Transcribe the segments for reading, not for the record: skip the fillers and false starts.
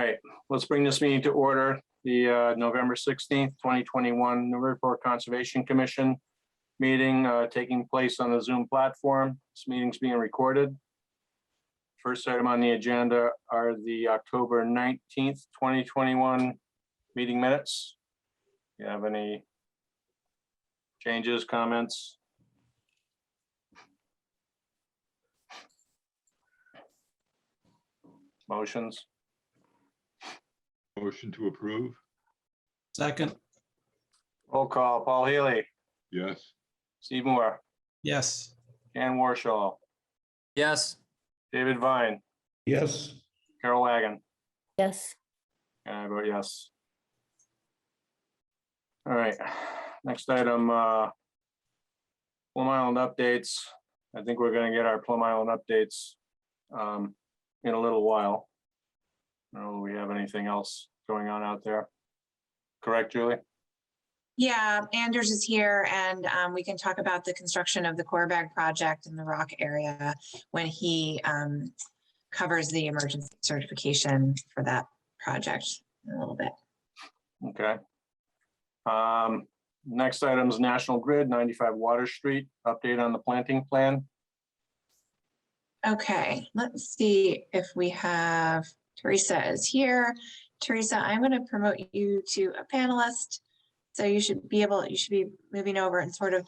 right, let's bring this meeting to order. The November 16th, 2021 Newburyport Conservation Commission meeting taking place on the Zoom platform. This meeting's being recorded. First item on the agenda are the October 19th, 2021 meeting minutes. Do you have any changes, comments? Motions? Motion to approve? Second. Roll call. Paul Healy, Yes. Steve Moore, Yes. Ken Warshall, Yes. David Vine, Yes. Carol Wagon, Yes. and I vote yes. All right, next item, Plum Island updates. I think we're gonna get our Plum Island updates in a little while. I don't know if we have anything else going on out there. Correct, Julie? Yeah, Anders is here and we can talk about the construction of the core bag project in the rock area when he covers the emergency certification for that project in a little bit. Okay. Next item is National Grid, 95 Water Street, update on the planting plan. Okay, let's see if we have, Teresa is here. Teresa, I'm going to promote you to a panelist. So you should be moving over and sort of,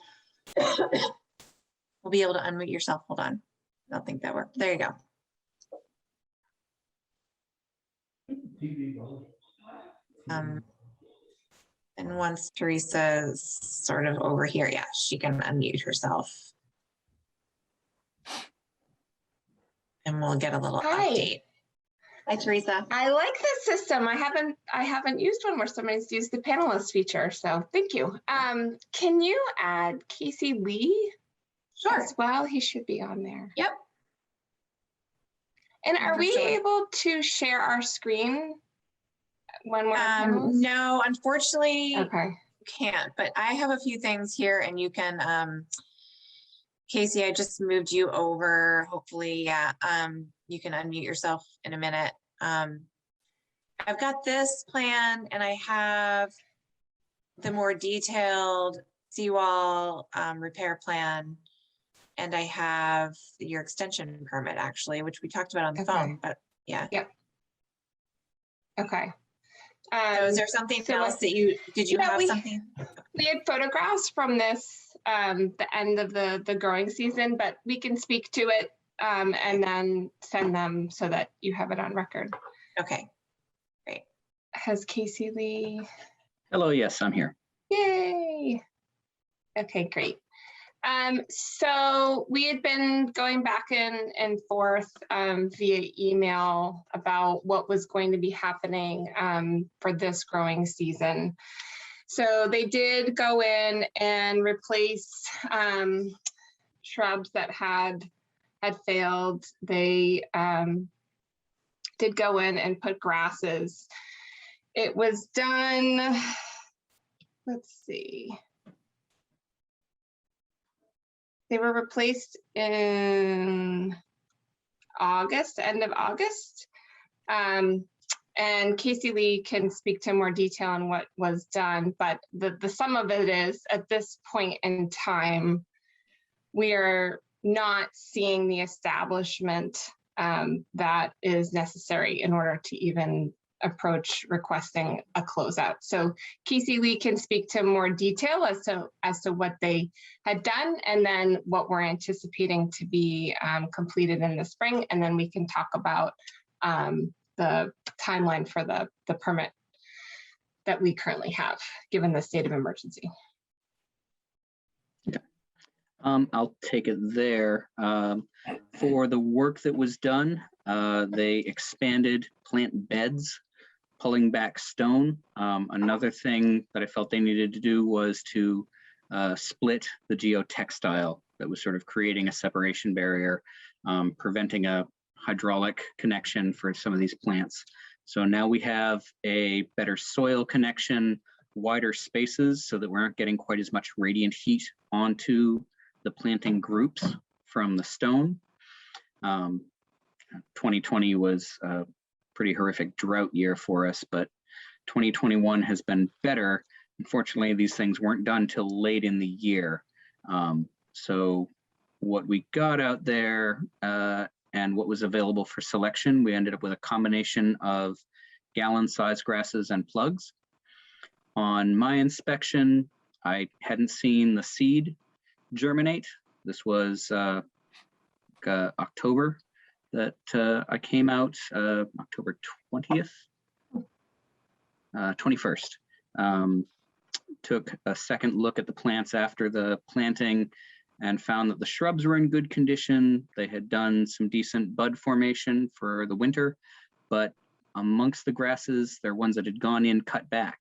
we'll be able to unmute yourself. Hold on. I don't think that worked. There you go. And once Teresa's sort of over here, yeah, she can unmute herself. And we'll get a little update. Hi, Teresa. I like this system. I haven't used one where somebody's used the panelist feature, so thank you. Can you add Casey Lee as well? He should be on there. Yep. And are we able to share our screen when we're panelists? No, unfortunately, Okay. you can't, but I have a few things here and you can, Casey, I just moved you over. Hopefully, yeah, you can unmute yourself in a minute. I've got this plan and I have the more detailed seawall repair plan. And I have your extension permit actually, which we talked about on the phone, but yeah. Yep. Okay. So is there something else that did you have something? We had photographs from this, the end of the growing season, but we can speak to it and then send them so that you have it on record. Okay, great. Has Casey Lee? Hello, yes, I'm here. Yay. Okay, great. So we had been going back and forth via email about what was going to be happening for this growing season. So they did go in and replace shrubs that had failed. They did go in and put grasses. It was done, let's see. They were replaced in August, end of August. And Casey Lee can speak to more detail on what was done, but the sum of it is at this point in time, we are not seeing the establishment that is necessary in order to even approach requesting a closeout. So Casey Lee can speak to more detail as to what they had done and then what we're anticipating to be completed in the spring. And then we can talk about the timeline for the permit that we currently have, given the state of emergency. Okay. I'll take it there. For the work that was done, they expanded plant beds, pulling back stone. Another thing that I felt they needed to do was to split the geotextile that was sort of creating a separation barrier, preventing a hydraulic connection for some of these plants. So now we have a better soil connection, wider spaces so that we aren't getting quite as much radiant heat onto the planting groups from the stone. 2020 was pretty horrific drought year for us, but 2021 has been better. Unfortunately, these things weren't done till late in the year. So what we got out there and what was available for selection, we ended up with a combination of gallon-sized grasses and plugs. On my inspection, I hadn't seen the seed germinate. This was October that I came out, October 20th, 21st. Took a second look at the plants after the planting and found that the shrubs were in good condition. They had done some decent bud formation for the winter, but amongst the grasses, there are ones that had gone in cut back,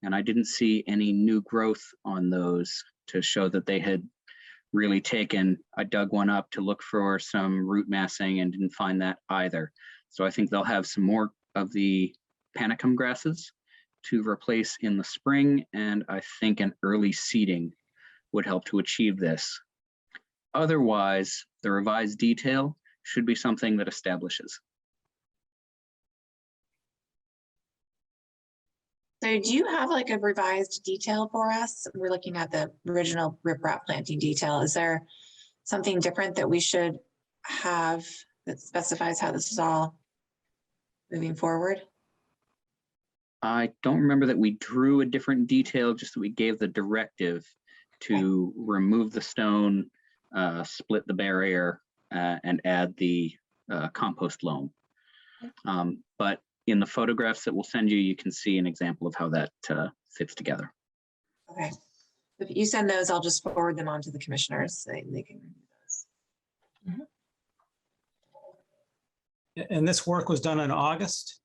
and I didn't see any new growth on those to show that they had really taken. I dug one up to look for some root massing and didn't find that either. So I think they'll have some more of the panicum grasses to replace in the spring, and I think an early seeding would help to achieve this. Otherwise, the revised detail should be something that establishes. So do you have like a revised detail for us? We're looking at the original riprap planting detail. Is there something different that we should have that specifies how this is all moving forward? I don't remember that we drew a different detail, just that we gave the directive to remove the stone, split the barrier, and add the compost loam. But in the photographs that we'll send you, you can see an example of how that fits together. Okay. If you send those, I'll just forward them on to the commissioners so they can review those. And this work was done in August?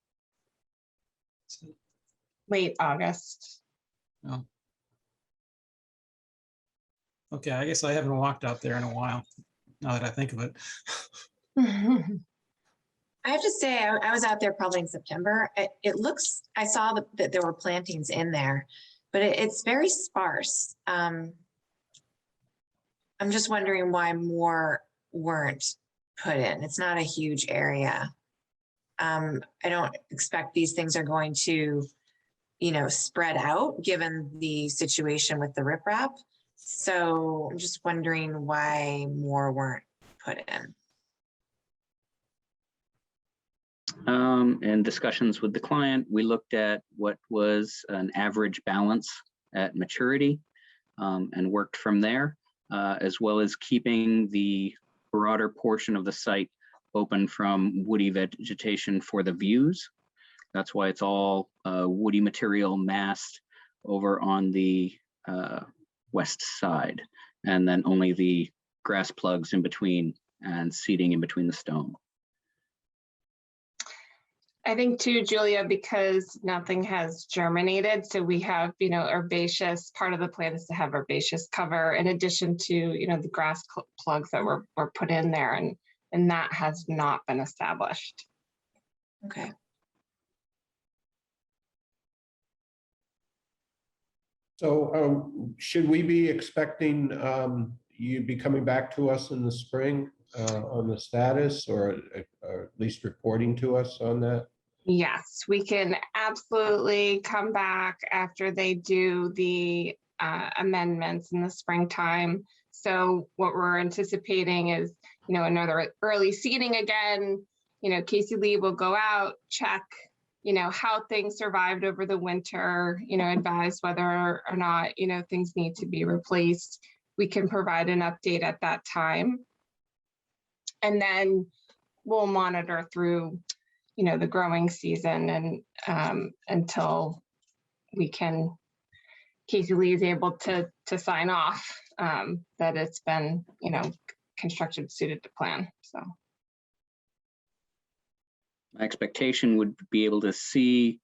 Late August. Oh. Okay, I guess I haven't walked out there in a while, now that I think of it. I have to say, I was out there probably in September. It looks, I saw that there were plantings in there, but it's very sparse. I'm just wondering why more weren't put in. It's not a huge area. I don't expect these things are going to, spread out given the situation with the riprap. So I'm just wondering why more weren't put in. In discussions with the client, we looked at what was an average balance at maturity and worked from there, as well as keeping the broader portion of the site open from woody vegetation for the views. That's why it's all woody material massed over on the west side, and then only the grass plugs in between and seeding in between the stone. I think too, Julia, because nothing has germinated, so we have, herbaceous. Part of the plan is to have herbaceous cover in addition to, the grass plugs that were put in there, and that has not been established. Okay. So should we be expecting you be coming back to us in the spring on the status, or at least reporting to us on that? Yes, we can absolutely come back after they do the amendments in the springtime. So what we're anticipating is, another early seeding again. Casey Lee will go out, check, how things survived over the winter, advise whether or not, things need to be replaced. We can provide an update at that time. And then we'll monitor through, the growing season and until Casey Lee is able to sign off that it's been, constructed suited to plan. So My expectation would be able to see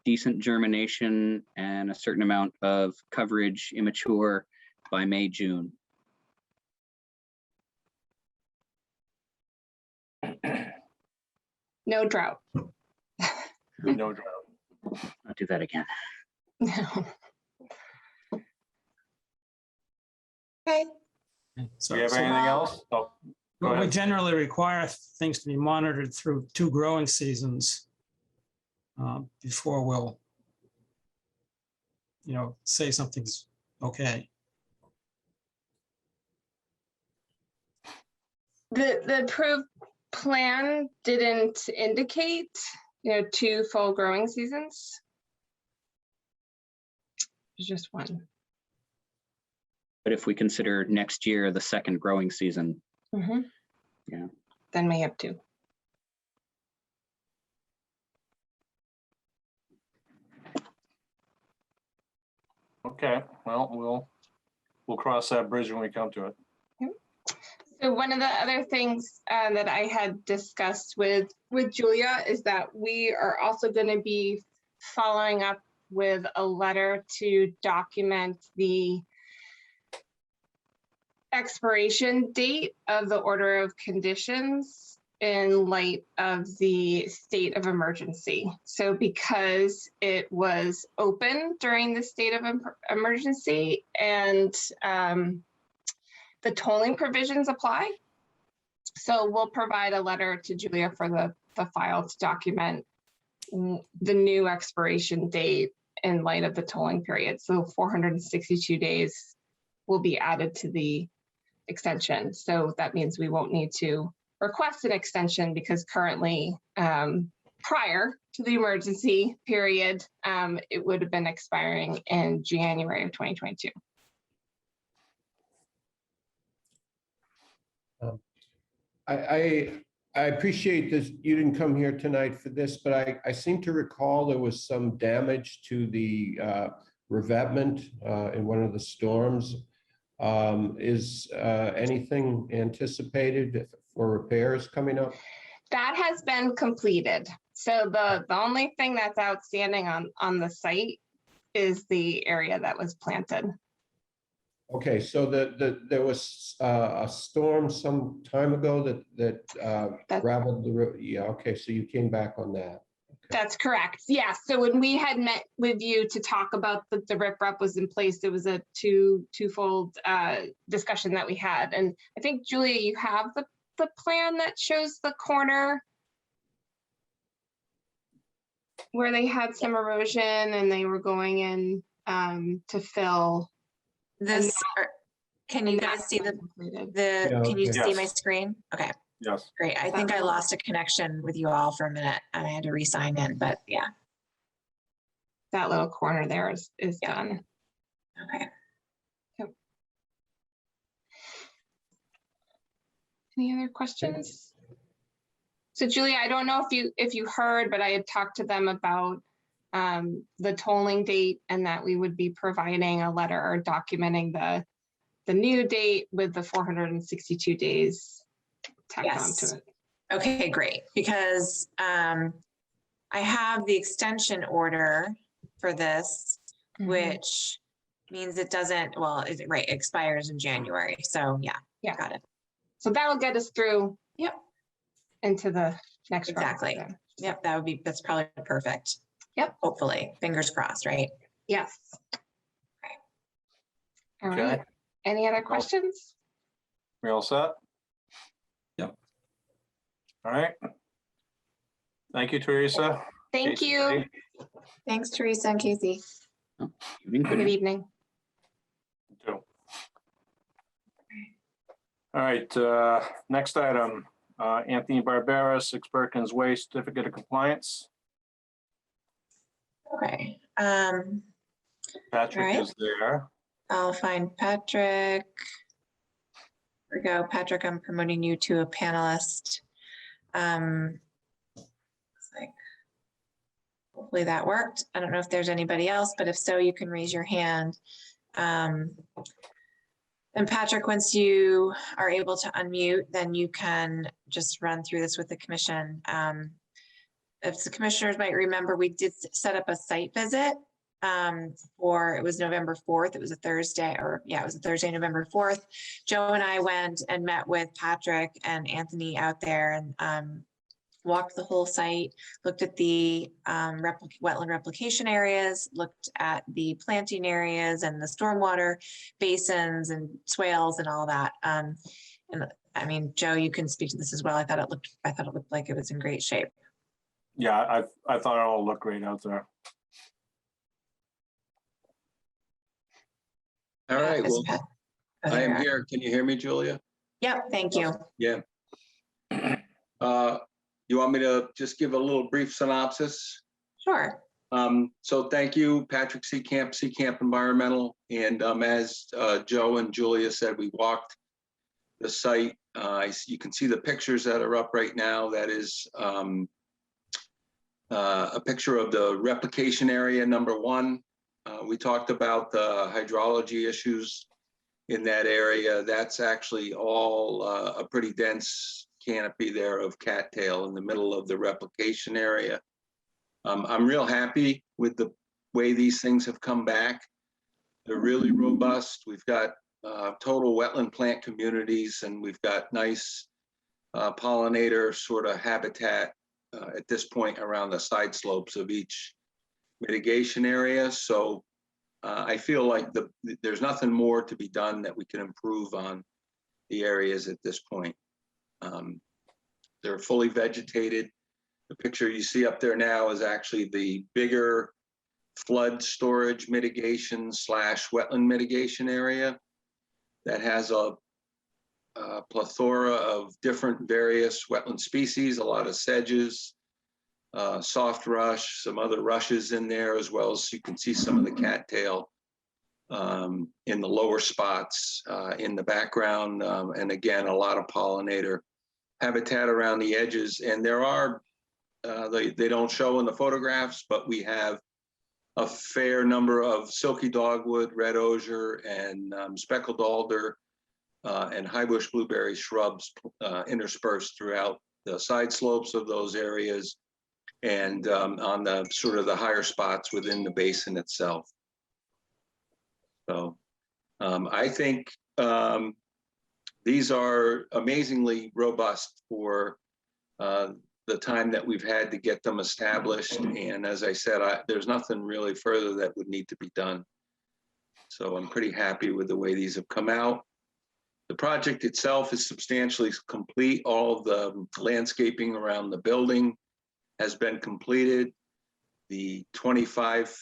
decent germination and a certain amount of coverage immature by May, June. no drought. No drought. I'll do that again. No. Okay. So, Do you have so anything else? Oh, go we ahead. generally require things to be monitored through 2 growing seasons. before we'll, say something's okay. The approved plan didn't indicate, 2 full growing seasons. It's just one. But if we consider next year the second growing season, Mhm. Yeah. Then we have 2. Okay, well, we'll cross that bridge when we come to it. So one of the other things that I had discussed with Julia is that we are also going to be following up with a letter to document the expiration date of the order of conditions in light of the state of emergency. So because it was open during the state of emergency and the tolling provisions apply. So we'll provide a letter to Julia for the file to document the new expiration date in light of the tolling period. So 462 days will be added to the extension. So that means we won't need to request an extension because currently, prior to the emergency period, it would have been expiring in January of 2022. I appreciate this. You didn't come here tonight for this, but I seem to recall there was some damage to the revetment in one of the storms. Is anything anticipated for repairs coming up? That has been completed. So the only thing that's outstanding on the site is the area that was planted. Okay, so there was a storm some time ago that graveled the road. Yeah, okay, so you came back on that. That's correct. Yeah. So when we had met with you to talk about the riprap was in place, there was a twofold discussion that we had. And I think, Julia, you have the plan that shows the corner where they had some erosion and they were going in to fill. This, can you and guys that's see been completed. can you okay. see my screen? Okay, Yes. great. I think I lost a connection with you all for a minute and I had to re-sign in, but yeah, That little corner there is Yeah. done. okay. Any other questions? So Julia, I don't know if you heard, but I had talked to them about the tolling date and that we would be providing a letter or documenting the new date with the 462 days tacked Yes. onto it. Okay, great, because I have the extension order for this, Mhm. which means it doesn't, well, right, expires in January. So yeah, Yeah. got it. So that'll get us through. Yep. Into the next. Exactly. project then. Yep, that's probably perfect. Yep. Hopefully, fingers crossed, right? Yes. Okay. All Okay. right. Any other Well- questions? We all set? Yep. All right. Thank you, Teresa. Thank Casey, you. Lee. Thanks, Teresa and Casey. Good evening. Too. All right, next item, Anthony Barbera, 6 Perkins Way, certificate of compliance. Okay. Patrick All right. is there. I'll find Patrick. Here we go. Patrick, I'm promoting you to a panelist. Looks like hopefully that worked. I don't know if there's anybody else, but if so, you can raise your hand. And Patrick, once you are able to unmute, then you can just run through this with the commission. If the commissioners might remember, we did set up a site visit it was November 4th. It was a Thursday, it was a Thursday, November 4th. Joe and I went and met with Patrick and Anthony out there and walked the whole site, looked at the wetland replication areas, looked at the planting areas and the stormwater basins and swales and all that. And I mean, Joe, you can speak to this as well. I thought it looked like it was in great shape. Yeah, I thought it all looked great out there. All right, Is well, Pat- oh, I there you am are. here. Can you hear me, Julia? Yep, thank you. Yeah. You want me to just give a little brief synopsis? Sure. So thank you, Patrick Seacamp Environmental. And as Joe and Julia said, we walked the site. You can see the pictures that are up right now. That is a picture of the replication area #1. We talked about the hydrology issues in that area. That's actually all a pretty dense canopy there of cattail in the middle of the replication area. I'm real happy with the way these things have come back. They're really robust. We've got total wetland plant communities, and we've got nice pollinator sort of habitat at this point around the side slopes of each mitigation area. So I feel like there's nothing more to be done that we can improve on the areas at this point. They're fully vegetated. The picture you see up there now is actually the bigger flood storage mitigation / wetland mitigation area that has a plethora of different various wetland species, a lot of sedges, soft rush, some other rushes in there, as well as you can see some of the cattail in the lower spots in the background. And again, a lot of pollinator habitat around the edges. And there are, they don't show in the photographs, but we have a fair number of silky dogwood, red osier, and speckled alder and highbush blueberry shrubs interspersed throughout the side slopes of those areas and on the sort of the higher spots within the basin itself. So I think these are amazingly robust for the time that we've had to get them established. And as I said, there's nothing really further that would need to be done. So I'm pretty happy with the way these have come out. The project itself is substantially complete. All of the landscaping around the building has been completed. The 20-foot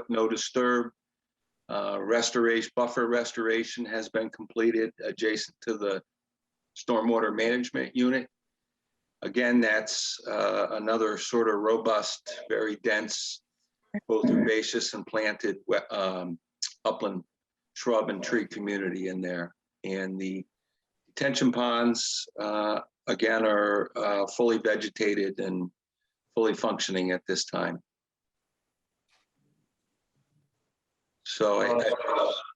no disturb buffer restoration has been completed adjacent to the stormwater management unit. Again, that's another sort of robust, very dense, both herbaceous and planted upland shrub and tree community in there. And the detention ponds, again, are fully vegetated and fully functioning at this time. So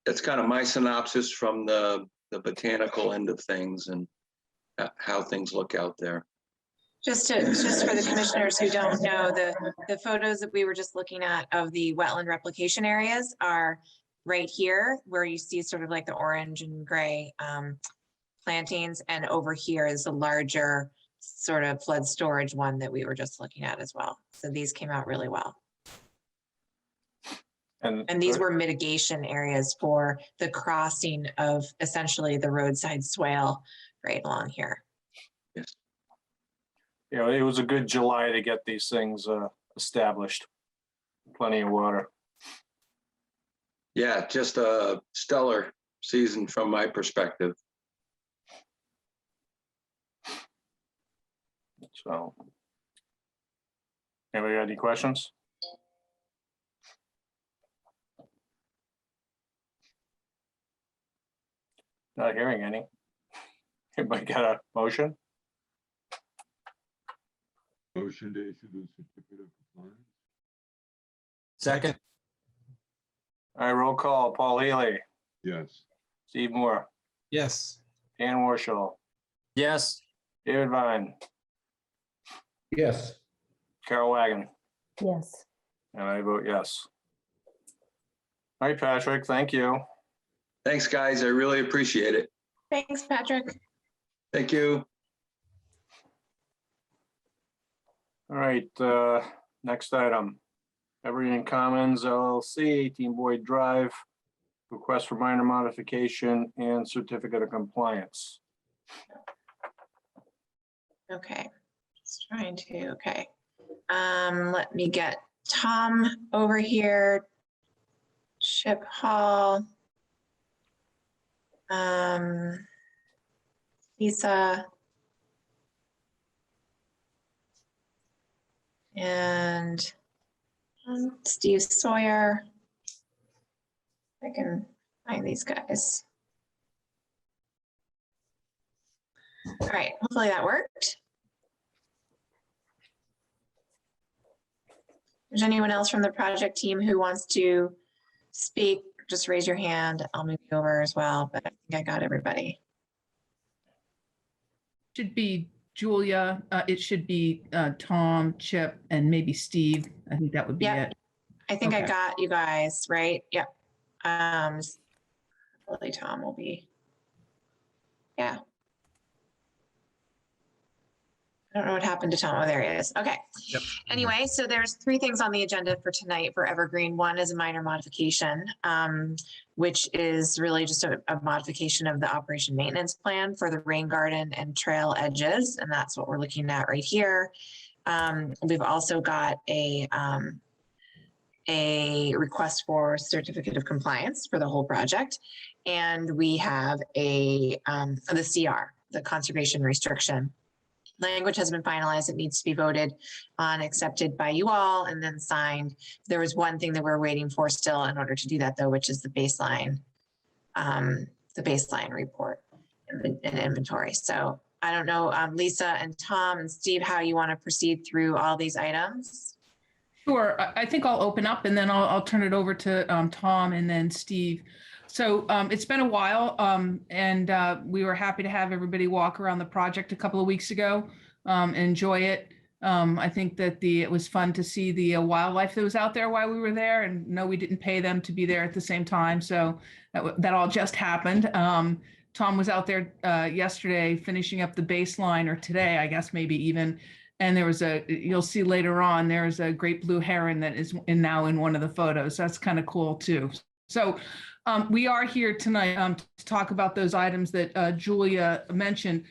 that's kind of my synopsis from the botanical end of things and how things look out there. Just for the commissioners who don't know, the photos that we were just looking at of the wetland replication areas are right here, where you see sort of like the orange and gray plantings, and over here is the larger sort of flood storage one that we were just looking at as well. So these came out really well. And these were mitigation areas for the crossing of essentially the roadside swale right along here. Yes. You know, it was a good July to get these things established. Plenty of water. Yeah, just a stellar season from my perspective. So, anybody got any questions? Not hearing any. Anybody got a motion? Motion to issue the certificate of compliance. Second. All right, roll call. Paul Healy, Yes. Steve Moore, Yes. Dan Warshall, Yes. David Vine, Yes. Carol Wagon, Yes. and I vote yes. All right, Patrick, thank you. Thanks, guys. I really appreciate it. Thanks, Patrick. Thank you. All right, next item. Evergreen Commons LLC, 18 Boyd Drive, request for minor modification and certificate of compliance. Okay, Just trying to, okay. Let me get Tom over here. Chip Hall. Lisa. And Steve Sawyer. I can find these guys. All right, hopefully that worked. Is anyone else from the project team who wants to speak? Just raise your hand. I'll move you over as well, but I think I got everybody. Should be Julia, it should be Tom, Chip, and maybe Steve. I think that would be Yep. it. I think I Okay. got you guys, right? Yep. Hopefully Tom will be. Yeah. I don't know what happened to Tom. Oh, there he is. Okay. Yep. Anyway, so there's 3 things on the agenda for tonight for Evergreen. One is a minor modification, which is really just a modification of the operation maintenance plan for the rain garden and trail edges. And that's what we're looking at right here. We've also got a request for certificate of compliance for the whole project. And we have the CR, the conservation restriction. Language has been finalized. It needs to be voted on, accepted by you all, and then signed. There was one thing that we're waiting for still in order to do that, though, which is the baseline report and inventory. So I don't know, Lisa and Tom and Steve, how you want to proceed through all these items. Sure, I think I'll open up and then I'll turn it over to Tom and then Steve. So it's been a while and we were happy to have everybody walk around the project a couple of weeks ago, enjoy it. I think that it was fun to see the wildlife that was out there while we were there, and no, we didn't pay them to be there at the same time. So that all just happened. Tom was out there yesterday finishing up the baseline, or today, I guess, maybe even. And there was you'll see later on, there's a great blue heron that is now in one of the photos. That's kind of cool too. So we are here tonight to talk about those items that Julia mentioned.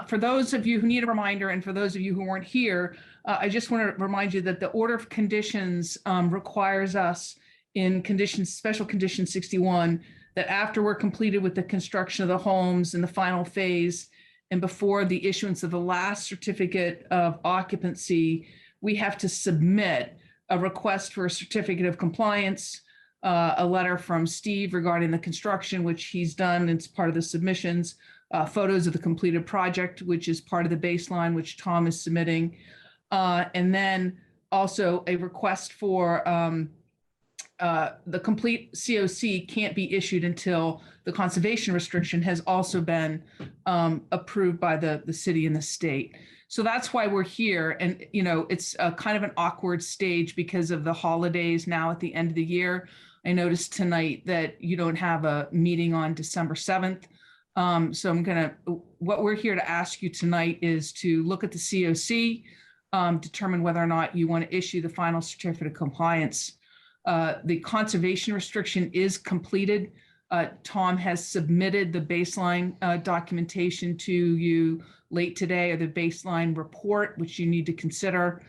For those of you who need a reminder, and for those of you who weren't here, I just want to remind you that the order of conditions requires us in special condition 61, that after we're completed with the construction of the homes in the final phase, and before the issuance of the last certificate of occupancy, we have to submit a request for a certificate of compliance, a letter from Steve regarding the construction, which he's done. It's part of the submissions, photos of the completed project, which is part of the baseline, which Tom is submitting. And then also a request for the complete COC can't be issued until the conservation restriction has also been approved by the city and the state. So that's why we're here. And, you know, it's kind of an awkward stage because of the holidays now at the end of the year. I noticed tonight that you don't have a meeting on December 7th. So what we're here to ask you tonight is to look at the COC, determine whether or not you want to issue the final certificate of compliance. The conservation restriction is completed. Tom has submitted the baseline documentation to you late today, or the baseline report, which you need to consider,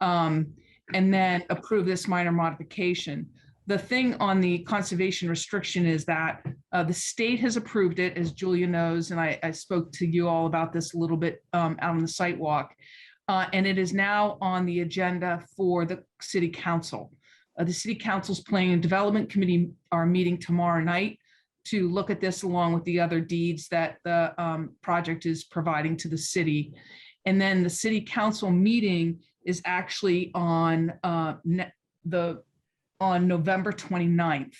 and then approve this minor modification. The thing on the conservation restriction is that the state has approved it, as Julia knows, and I spoke to you all about this a little bit out on the site walk, and it is now on the agenda for the city council. The city council's planning and development committee are meeting tomorrow night to look at this along with the other deeds that the project is providing to the city. And then the city council meeting is actually on November 29th.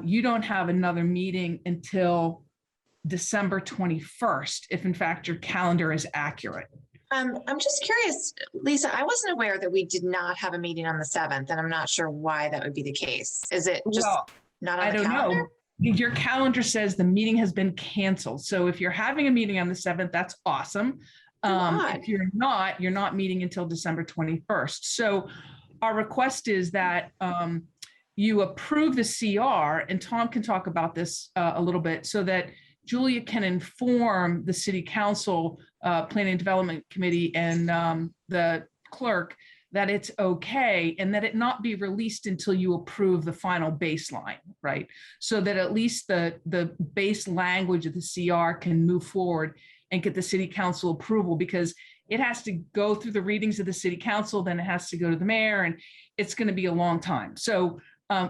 You don't have another meeting until December 21st, if in fact your calendar is accurate. I'm just curious, Lisa, I wasn't aware that we did not have a meeting on the 7th, and I'm not sure why that would be the case. Is it just not on the calendar? Know. Your calendar says the meeting has been canceled. So if you're having a meeting on the 7th, that's awesome. If you're not meeting until December 21st. So our request is that you approve the CR, and Tom can talk about this a little bit, so that Julia can inform the city council Planning and Development Committee and the clerk that it's okay and that it not be released until you approve the final baseline, right? So that at least the base language of the CR can move forward and get the city council approval, because it has to go through the readings of the city council, then it has to go to the mayor, and it's going to be a long time. So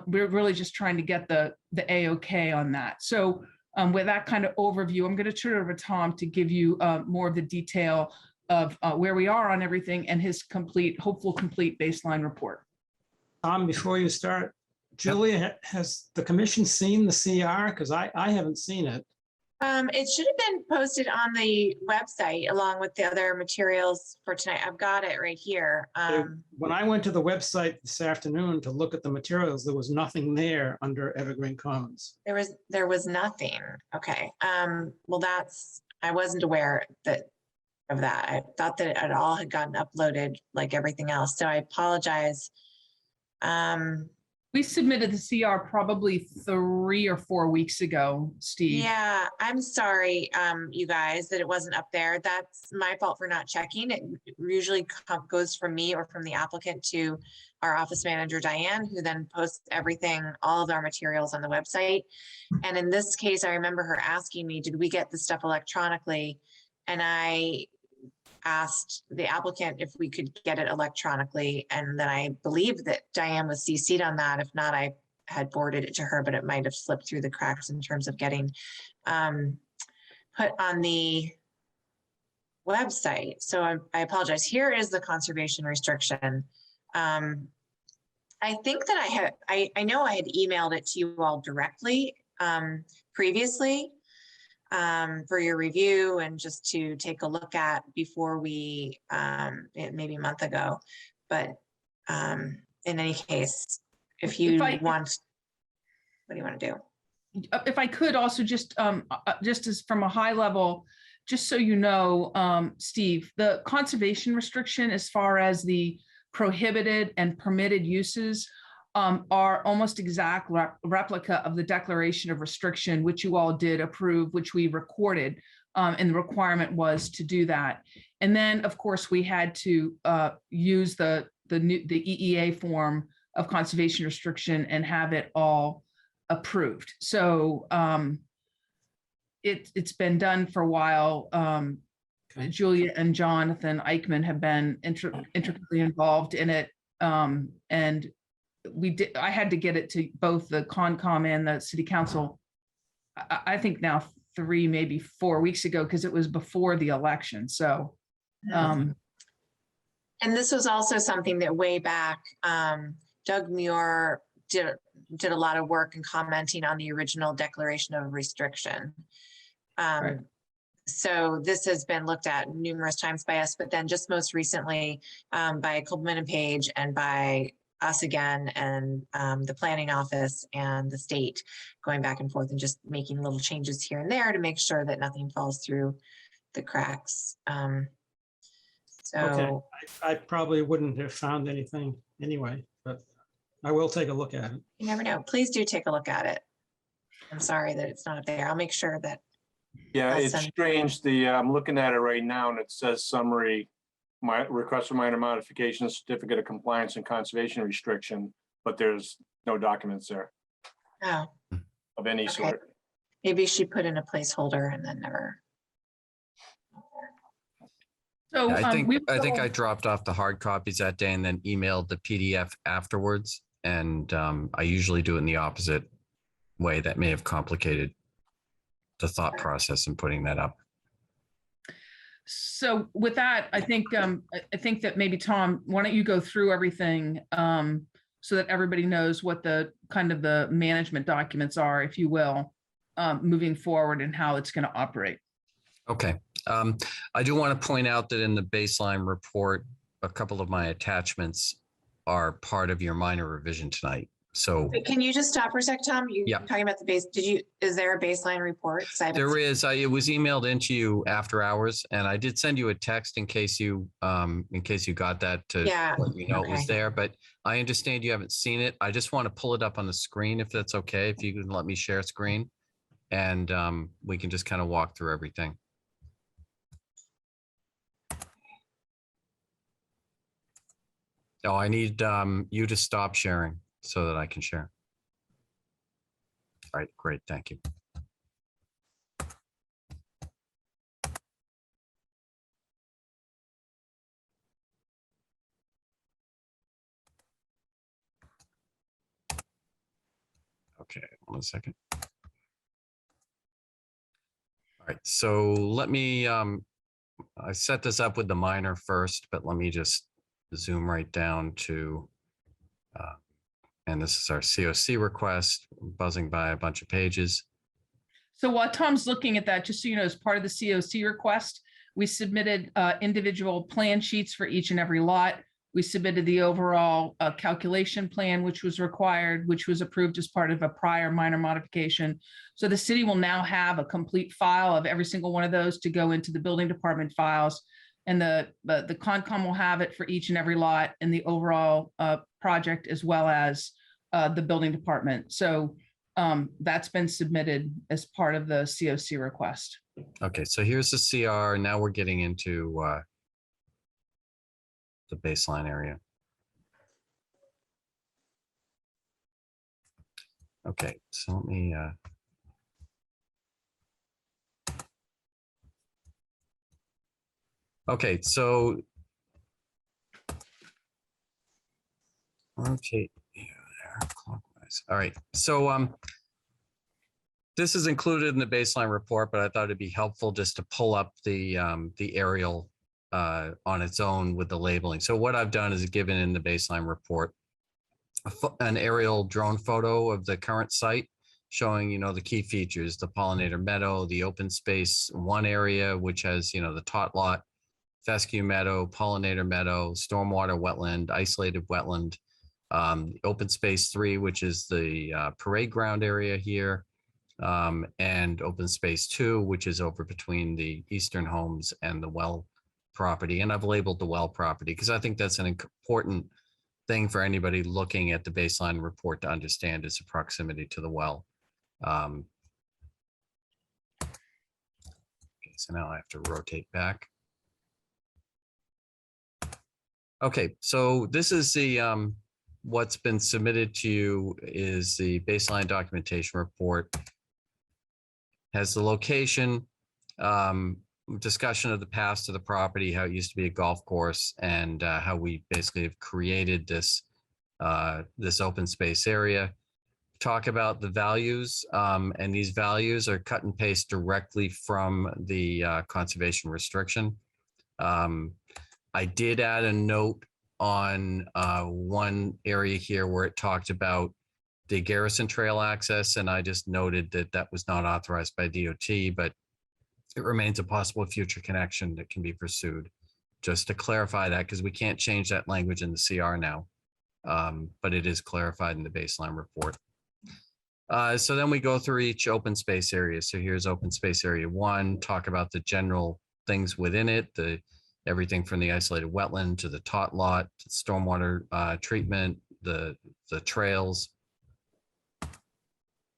we're really just trying to get the A-OK on that. So with that kind of overview, I'm going to turn it over to Tom to give you more of the detail of where we are on everything and his hopeful complete baseline report. Tom, before you start, Julia, has the commission seen the CR? Because I haven't seen it. It should have been posted on the website along with the other materials for tonight. I've got it right here. When I went to the website this afternoon to look at the materials, there was nothing there under Evergreen Commons. There was nothing. Okay. Well, I wasn't aware of that. I thought that it all had gotten uploaded like everything else. So I apologize. We submitted the CR probably 3 or 4 weeks ago, Steve. Yeah, I'm sorry, you guys, that it wasn't up there. That's my fault for not checking. It usually goes from me or from the applicant to our office manager, Diane, who then posts everything, all of our materials on the website. And in this case, I remember her asking me, did we get the stuff electronically? And I asked the applicant if we could get it electronically. And then I believe that Diane was CC'd on that. If not, I had forwarded it to her, but it might have slipped through the cracks in terms of getting put on the website. So I apologize. Here is the conservation restriction. I think that I know I had emailed it to you all directly previously. For your review and just to take a look at before we, maybe a month ago. But in any case, if you want, what do you want to do? If I could also just as from a high level, just so you know, Steve, the conservation restriction as far as the prohibited and permitted uses are almost exact replica of the declaration of restriction, which you all did approve, which we recorded, and the requirement was to do that. And then, of course, we had to use the EEA form of conservation restriction and have it all approved. So it's been done for a while. Julia and Jonathan Eichman have been intricately involved in it, and I had to get it to both the Concom and the City Council, I think now 3, maybe 4 weeks ago, because it was before the election. So, and this was also something that way back, Doug Muir did a lot of work in commenting on the original declaration of restriction. Right. So this has been looked at numerous times by us, but then just most recently by Coleman and Page and by us again, and the planning office and the state going back and forth and just making little changes here and there to make sure that nothing falls through the cracks. Okay, I probably wouldn't have found anything anyway, but I will take a look at it. You never know. Please do take a look at it. I'm sorry that it's not up there. I'll make sure that. Yeah, I'll it's send- strange. I'm looking at it right now and it says summary, my request for minor modification, certificate of compliance and conservation restriction, but there's no documents there Oh, of any Okay. sort. maybe she put in a placeholder and then never. so Yeah, I think will- I dropped off the hard copies that day and then emailed the PDF afterwards. And I usually do it in the opposite way. That may have complicated the thought process in putting that up. So with that, I think that maybe Tom, why don't you go through everything so that everybody knows what the kind of the management documents are, if you will, moving forward and how it's going to operate. Okay. I do want to point out that in the baseline report, a couple of my attachments are part of your minor revision tonight. So Wait, can you just stop for a sec, Tom? You're Yeah. talking about the base. Is there a baseline report? 'Cause I haven't there seen- is, it was emailed into you after hours, and I did send you a text in case you got that to Yeah, let you know it was okay. there, but I understand you haven't seen it. I just want to pull it up on the screen if that's okay, if you can let me share screen. And we can just kind of walk through everything. Oh, I need you to stop sharing so that I can share. All right, great, thank you. Okay, 1 second. All right, so let me, I set this up with the minor first, but let me just zoom right down to, and this is our COC request, buzzing by a bunch of pages. So while Tom's looking at that, just so you know, as part of the COC request, we submitted individual plan sheets for each and every lot. We submitted the overall calculation plan, which was required, which was approved as part of a prior minor modification. So the city will now have a complete file of every single one of those to go into the building department files. And the Concom will have it for each and every lot in the overall project, as well as the building department. So that's been submitted as part of the COC request. Okay, so here's the CR. Now we're getting into the baseline area. Okay, so let me okay, so okay, yeah, there, clockwise. All right, so this is included in the baseline report, but I thought it'd be helpful just to pull up the aerial on its own with the labeling. So what I've done is given in the baseline report an aerial drone photo of the current site showing, you know, the key features, the pollinator meadow, the open space 1 area, which has, you know, the tot lot, fescue meadow, pollinator meadow, stormwater wetland, isolated wetland, open space 3, which is the parade ground area here, and open space 2, which is over between the Eastern Homes and the well property. And I've labeled the well property because I think that's an important thing for anybody looking at the baseline report to understand is the proximity to the well. Okay, so now I have to rotate back. Okay, so this is the what's been submitted to you is the baseline documentation report. Has the location, discussion of the past of the property, how it used to be a golf course, and how we basically have created this this open space area. Talk about the values, and these values are cut and paste directly from the conservation restriction. I did add a note on one area here where it talked about the Garrison Trail access, and I just noted that that was not authorized by DOT, but it remains a possible future connection that can be pursued. Just to clarify that, because we can't change that language in the CR now, but it is clarified in the baseline report. So then we go through each open space area. So here's open space area 1, talk about the general things within it, everything from the isolated wetland to the tot lot, to stormwater treatment, the trails.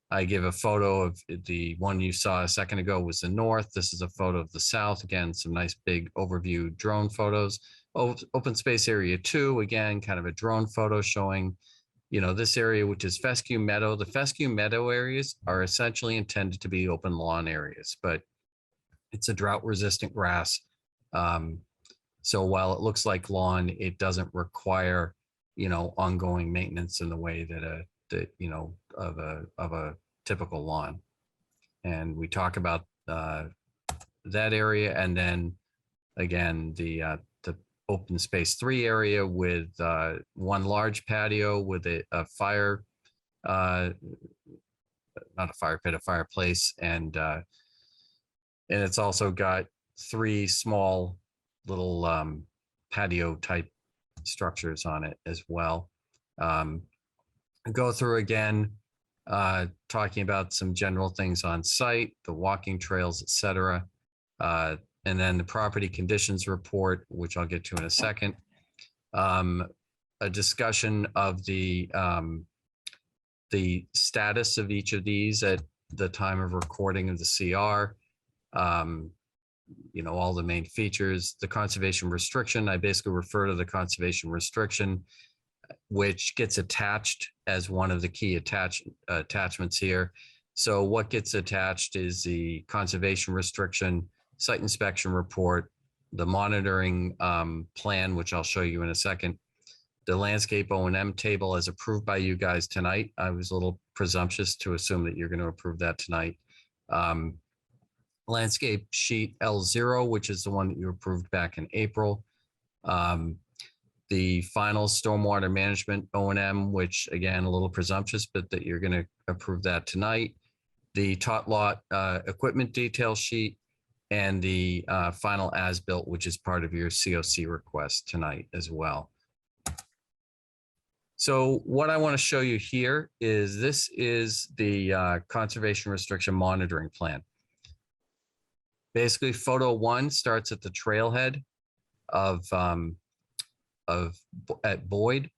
I give a photo of the one you saw a second ago was the north. This is a photo of the south. Again, some nice big overview drone photos. Open space area 2, again, kind of a drone photo showing, you know, this area, which is fescue meadow. The fescue meadow areas are essentially intended to be open lawn areas, but it's a drought resistant grass. So while it looks like lawn, it doesn't require, you know, ongoing maintenance in the way that you know, of a typical lawn. And we talk about that area, and then again the open space 3 area with 1 large patio with a fire, not a fire pit, a fireplace, and it's also got 3 small little patio type structures on it as well. Go through again, talking about some general things on site, the walking trails, etc. And then the property conditions report, which I'll get to in a second. A discussion of the status of each of these at the time of recording of the CR. You know, all the main features, the conservation restriction. I basically refer to the conservation restriction which gets attached as one of the key attachments here. So what gets attached is the conservation restriction, site inspection report, the monitoring plan, which I'll show you in a second, the landscape O&M table as approved by you guys tonight. I was a little presumptuous to assume that you're going to approve that tonight. Landscape sheet L0, which is the one that you approved back in April. The final stormwater management O&M, which again, a little presumptuous, but that you're going to approve that tonight. The tot lot equipment detail sheet, and the final as-built, which is part of your COC request tonight as well. So what I want to show you here is this is the conservation restriction monitoring plan. Basically, photo 1 starts at the trailhead at Boyd,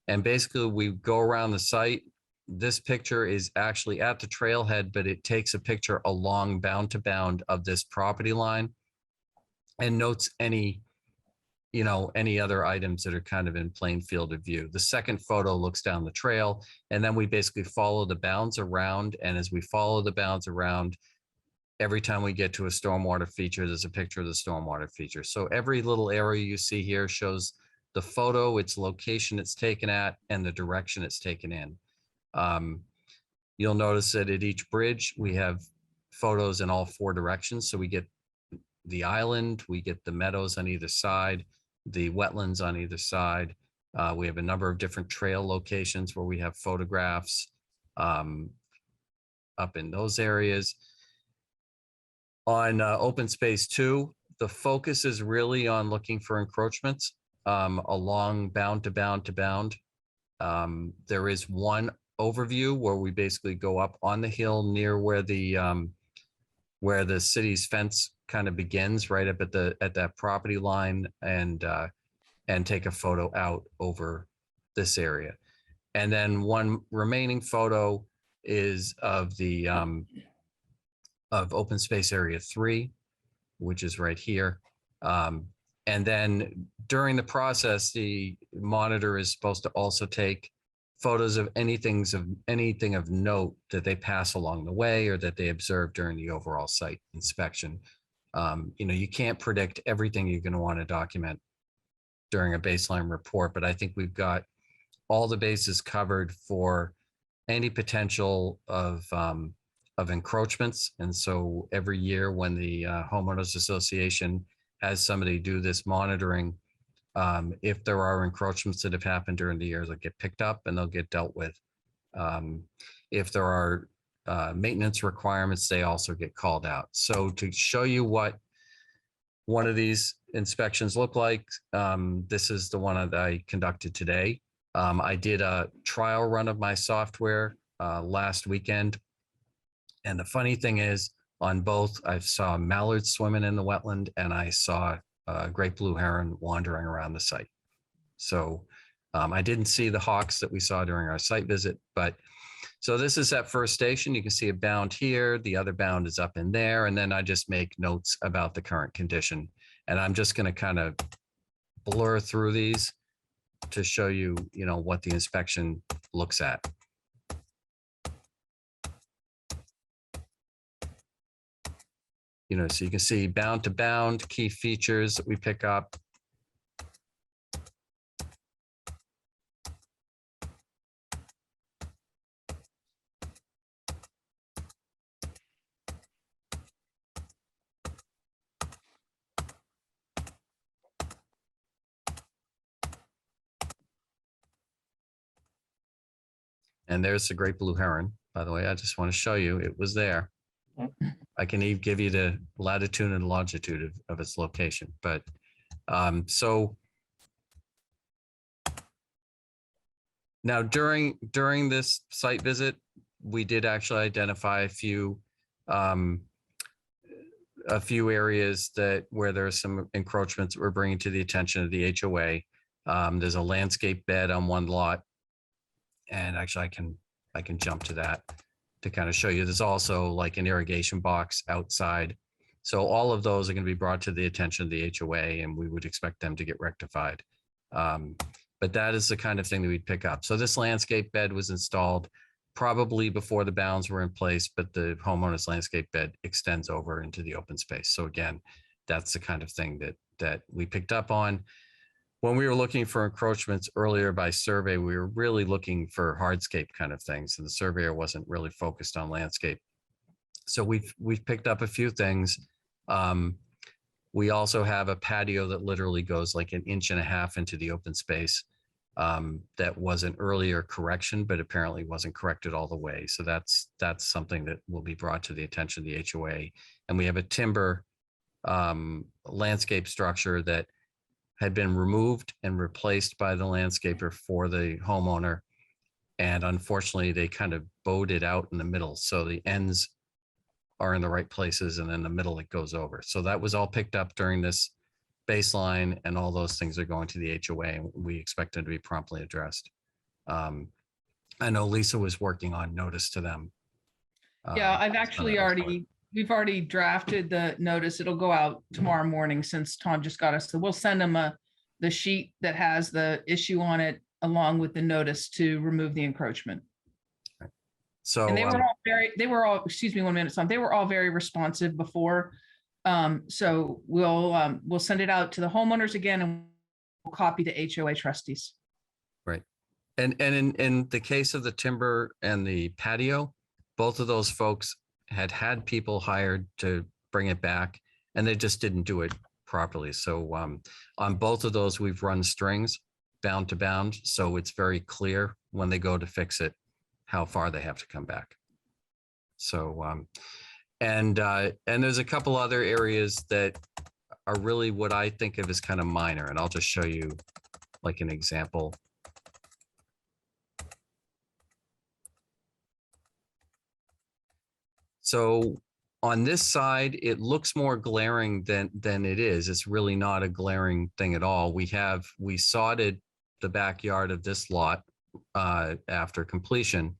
and basically we go around the site. This picture is actually at the trailhead, but it takes a picture along bound to bound of this property line and notes any other items that are kind of in plain field of view. The second photo looks down the trail, and then we basically follow the bounds around. And as we follow the bounds around, every time we get to a stormwater feature, there's a picture of the stormwater feature. So every little area you see here shows the photo, its location it's taken at, and the direction it's taken in. You'll notice that at each bridge, we have photos in all 4 directions. So we get the island, we get the meadows on either side, the wetlands on either side. We have a number of different trail locations where we have photographs up in those areas. On open space 2, the focus is really on looking for encroachments along bound to bound to bound. There is one overview where we basically go up on the hill near where the city's fence kind of begins, right up at that property line, and take a photo out over this area. And then one remaining photo is of the of open space area 3, which is right here. And then during the process, the monitor is supposed to also take photos of anything of note that they pass along the way or that they observe during the overall site inspection. You can't predict everything you're going to want to document during a baseline report, but I think we've got all the bases covered for any potential of encroachments. And so every year when the homeowners association has somebody do this monitoring, if there are encroachments that have happened during the year, they'll get picked up and they'll get dealt with. If there are maintenance requirements, they also get called out. So to show you what one of these inspections look like, this is the one that I conducted today. I did a trial run of my software last weekend. And the funny thing is, on both, I saw mallards swimming in the wetland and I saw a great blue heron wandering around the site. So I didn't see the hawks that we saw during our site visit, but so this is that first station. You can see a bound here, the other bound is up in there, and then I just make notes about the current condition. And I'm just going to kind of blur through these to show you, what the inspection looks at. So you can see bound to bound, key features that we pick up. And there's the great blue heron, by the way. I just want to show you, it was there. I can even give you the latitude and longitude of its location. But so now during this site visit, we did actually identify a few areas where there are some encroachments that we're bringing to the attention of the HOA. There's a landscape bed on one lot, and actually I can jump to that to kind of show you. There's also like an irrigation box outside. So all of those are going to be brought to the attention of the HOA, and we would expect them to get rectified. but that is the kind of thing that we'd pick up. So this landscape bed was installed probably before the bounds were in place, but the homeowner's landscape bed extends over into the open space. So again, that's the kind of thing that we picked up on. When we were looking for encroachments earlier by survey, we were really looking for hardscape kind of things, and the surveyor wasn't really focused on landscape. So we've picked up a few things. We also have a patio that literally goes like 1.5 inches into the open space. That was an earlier correction, but apparently wasn't corrected all the way. So that's something that will be brought to the attention of the HOA. And we have a timber landscape structure that had been removed and replaced by the landscaper for the homeowner. And unfortunately, they kind of bowed it out in the middle. So the ends are in the right places, and in the middle it goes over. So that was all picked up during this baseline, and all those things are going to the HOA, and we expect them to be promptly addressed. I know Lisa was working on notice to them. Yeah, I've actually we've already drafted the notice. It'll go out tomorrow morning since Tom just got us. So we'll send them the sheet that has the issue on it along with the notice to remove the encroachment. So And they were all, excuse me 1 minute, Tom. They were all very responsive before. So we'll send it out to the homeowners again, and we'll copy the HOA trustees. right. And in the case of the timber and the patio, both of those folks had people hired to bring it back, and they just didn't do it properly. So on both of those, we've run strings bound to bound. So it's very clear when they go to fix it, how far they have to come back. So, and there's a couple other areas that are really what I think of as kind of minor, and I'll just show you like an example. So on this side, it looks more glaring than it is. It's really not a glaring thing at all. We sodded the backyard of this lot after completion,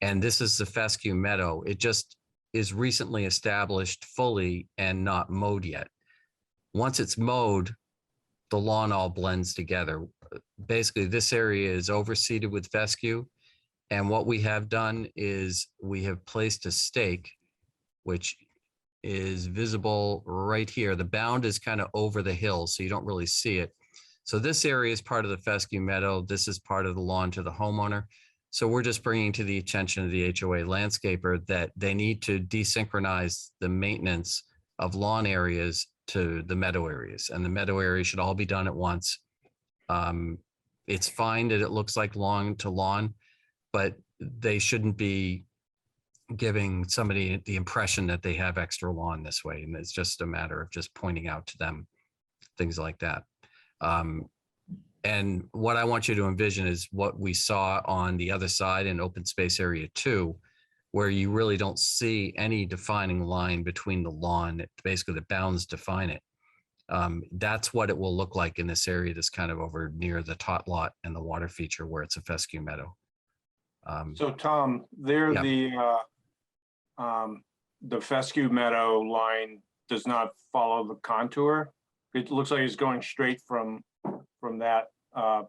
and this is the fescue meadow. It just is recently established fully and not mowed yet. Once it's mowed, the lawn all blends together. Basically, this area is overseeded with fescue. And what we have done is we have placed a stake, which is visible right here. The bound is kind of over the hill, so you don't really see it. So this area is part of the fescue meadow. This is part of the lawn to the homeowner. So we're just bringing to the attention of the HOA landscaper that they need to desynchronize the maintenance of lawn areas to the meadow areas, and the meadow area should all be done at once. It's fine that it looks like lawn to lawn, but they shouldn't be giving somebody the impression that they have extra lawn this way. And it's just a matter of just pointing out to them things like that. And what I want you to envision is what we saw on the other side in open space area 2, where you really don't see any defining line between the lawn. Basically, the bounds define it. That's what it will look like in this area that's kind of over near the tot lot and the water feature where it's a fescue meadow. So Tom, there Yeah. the fescue meadow line does not follow the contour. It looks like it's going straight from that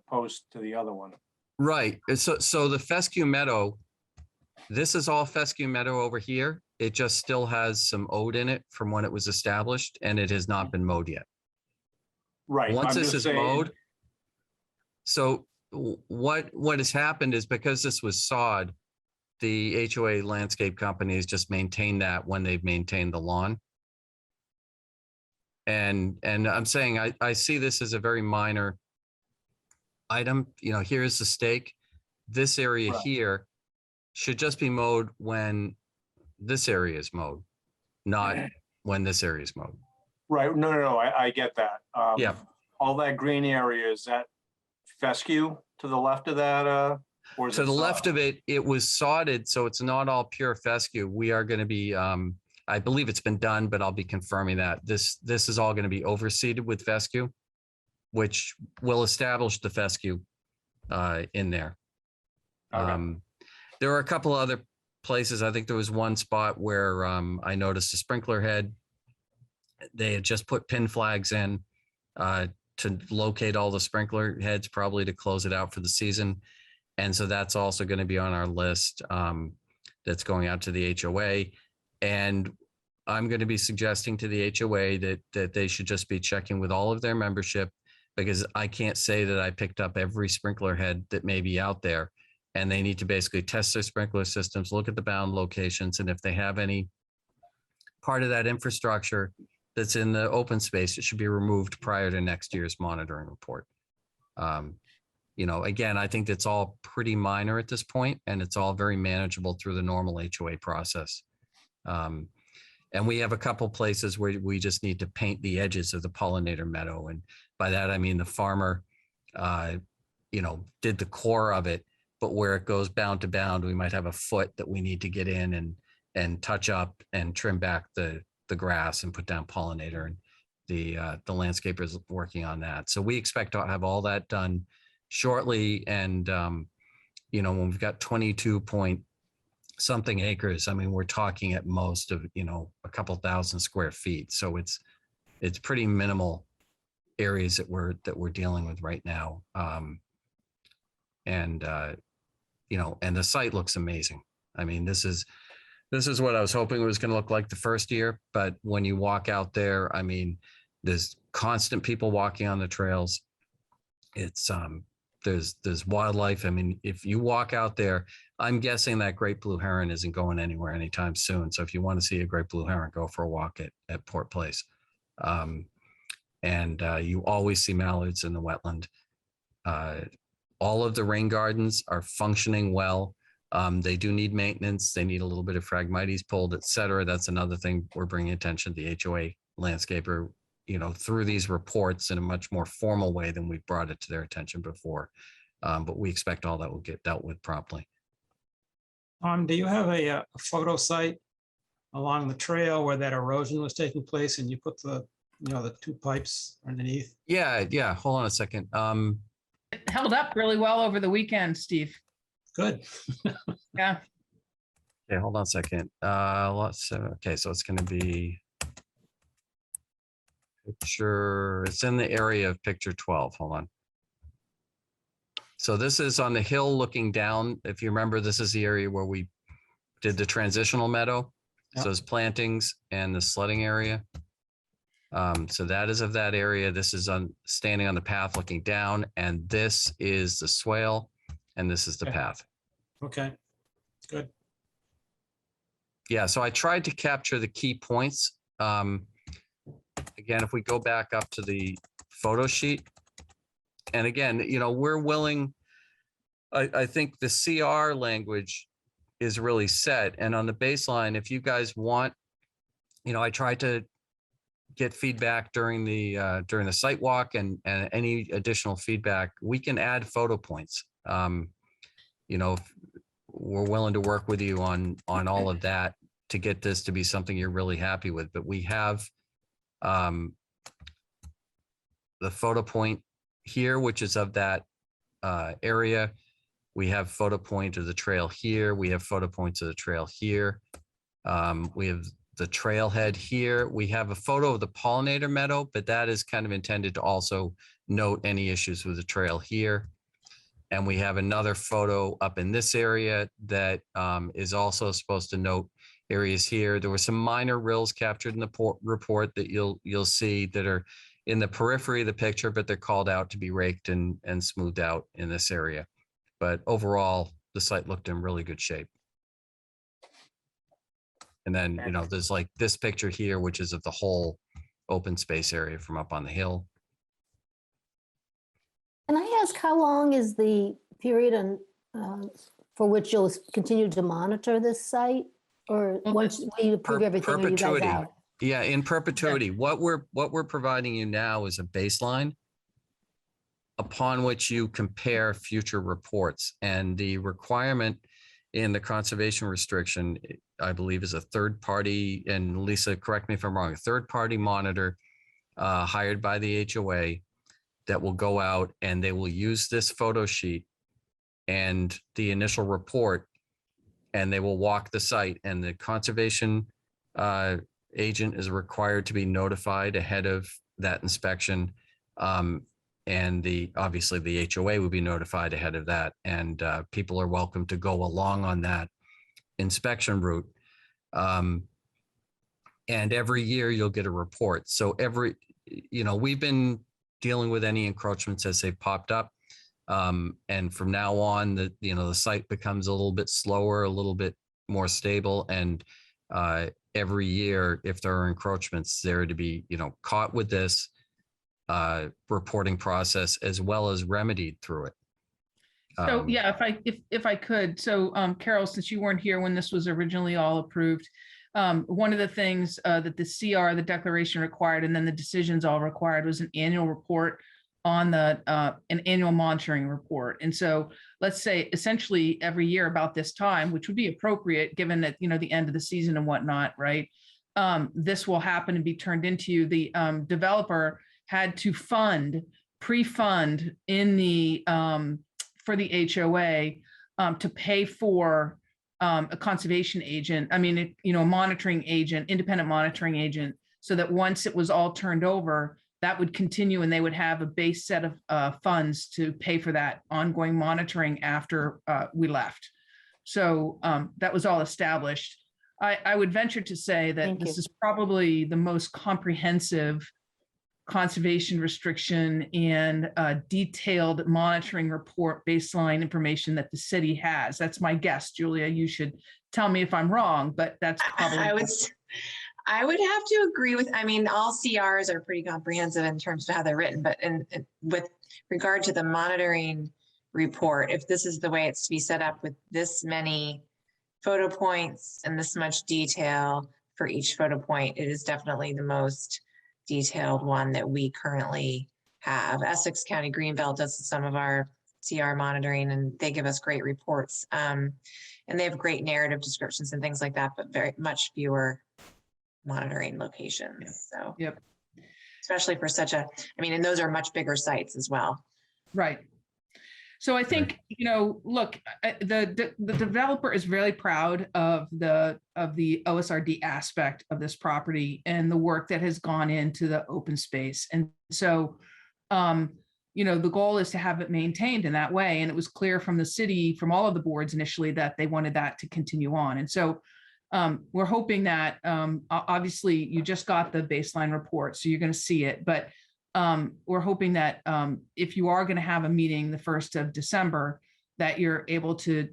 post to the other one. Right. So the fescue meadow, this is all fescue meadow over here. It just still has some ode in it from when it was established, and it has not been mowed yet. Right. Once I'm this just is saying- mowed, so what has happened is because this was sod, the HOA landscape companies just maintain that when they've maintained the lawn. And I'm saying I see this as a very minor item. You know, here's the stake. This area Right. here should just be mowed when this area is mowed, not when this area is mowed. Right. No, I get that. Yeah. All that green area, is that fescue to the left of that? Or is To it the left sod? of it, it was sodded, so it's not all pure fescue. We are going to be, I believe it's been done, but I'll be confirming that. This is all going to be overseeded with fescue, which will establish the fescue in there. Okay. There are a couple other places. I think there was one spot where I noticed a sprinkler head. They had just put pin flags in to locate all the sprinkler heads, probably to close it out for the season. And so that's also going to be on our list that's going out to the HOA. And I'm going to be suggesting to the HOA that they should just be checking with all of their membership, because I can't say that I picked up every sprinkler head that may be out there. And they need to basically test their sprinkler systems, look at the bound locations, and if they have any part of that infrastructure that's in the open space, it should be removed prior to next year's monitoring report. You know, again, I think that's all pretty minor at this point, and it's all very manageable through the normal HOA process. And we have a couple places where we just need to paint the edges of the pollinator meadow. And by that, I mean the farmer, you know, did the core of it, but where it goes bound to bound, we might have a foot that we need to get in and touch up and trim back the grass and put down pollinator. And the landscaper is working on that. So we expect to have all that done shortly. And, you know, when we've got 22 point something acres, I mean, we're talking at most of, you know, a couple thousand square feet. So it's pretty minimal areas that we're dealing with right now. You know, and the site looks amazing. I mean, this is what I was hoping it was going to look like the first year, but when you walk out there, I mean, there's constant people walking on the trails. It's there's wildlife. I mean, if you walk out there, I'm guessing that great blue heron isn't going anywhere anytime soon. So if you want to see a great blue heron, go for a walk at Port Place. You always see mallards in the wetland. All of the rain gardens are functioning well. They do need maintenance. They need a little bit of Phragmites pulled, et cetera. That's another thing we're bringing attention to the HOA landscaper, you know, through these reports in a much more formal way than we've brought it to their attention before. But we expect all that will get dealt with promptly. Do you have a photo site along the trail where that erosion was taking place and you put the, you know, the two pipes underneath? Yeah. Hold on a second. It held up really well over the weekend, Steve. Good. Yeah. Okay, hold on a second. Okay, so it's going to be picture. It's in the area of picture 12. Hold on. So this is on the hill looking down. If you remember, this is the area where we did the transitional meadow. Yep. So it's plantings and the sledding area. So that is of that area. This is standing on the path looking down, and this is the swale, and this is the Okay. path. Okay, good. Yeah, so I tried to capture the key points. Again, if we go back up to the photo sheet, and again, you know, we're willing, I think the CR language is really set. And on the baseline, if you guys want, you know, I tried to get feedback during the site walk, and any additional feedback, we can add photo points. You know, we're willing to work with you on all of that to get this to be something you're really happy with. But we have the photo point here, which is of that area. We have photo point of the trail here. We have photo points of the trail here. We have the trailhead here. We have a photo of the pollinator meadow, but that is kind of intended to also note any issues with the trail here. And we have another photo up in this area that is also supposed to note areas here. There were some minor rills captured in the report that you'll see that are in the periphery of the picture, but they're called out to be raked and smoothed out in this area. But overall, the site looked in really good shape. And then, you know, there's like this picture here, which is of the whole open space area from up on the hill. Can I ask how long is the period for which you'll continue to monitor this site? Or once we approve everything, are you guys Perpetuity. out? Yeah, in perpetuity. What we're providing you now is a baseline upon which you compare future reports. And the requirement in the conservation restriction, I believe, is a third party, and Lisa, correct me if I'm wrong, a third party monitor hired by the HOA that will go out and they will use this photo sheet and the initial report, and they will walk the site, and the conservation agent is required to be notified ahead of that inspection And obviously the HOA would be notified ahead of that, and people are welcome to go along on that inspection route. And every year you'll get a report. So we've been dealing with any encroachments as they popped up. And from now on, the site becomes a little bit slower, a little bit more stable. And every year, if there are encroachments, they're to be, caught with this reporting process as well as remedied through it. So yeah, if I could, so Carol, since you weren't here when this was originally all approved, one of the things that the CR, the declaration required, and then the decisions all required was an annual report on an annual monitoring report. And so let's say essentially every year about this time, which would be appropriate given that, the end of the season and whatnot, right? This will happen and be turned into you. The developer had to pre-fund in the for the HOA to pay for a conservation agent, a monitoring agent, independent monitoring agent, so that once it was all turned over, that would continue and they would have a base set of funds to pay for that ongoing monitoring after we left. So that was all established. I would venture to say that Thank this you. is probably the most comprehensive conservation restriction and detailed monitoring report baseline information that the city has. That's my guess. Julia, you should tell me if I'm wrong, but that's probably. I would have to agree with, all CRs are pretty comprehensive in terms of how they're written, but with regard to the monitoring report, if this is the way it's to be set up with this many photo points and this much detail for each photo point, it is definitely the most detailed one that we currently have. Essex County Greenbelt does some of our CR monitoring and they give us great reports. And they have great narrative descriptions and things like that, but very much fewer monitoring locations. So, Yep. Especially for and those are much bigger sites as well. Right. So I think, look, the developer is really proud of the OSRD aspect of this property and the work that has gone into the open space. And so, the goal is to have it maintained in that way. And it was clear from the city, from all of the boards initially, that they wanted that to continue on. And so we're hoping that, obviously you just got the baseline report, so you're going to see it, but we're hoping that if you are going to have a meeting the 1st of December, that you're able to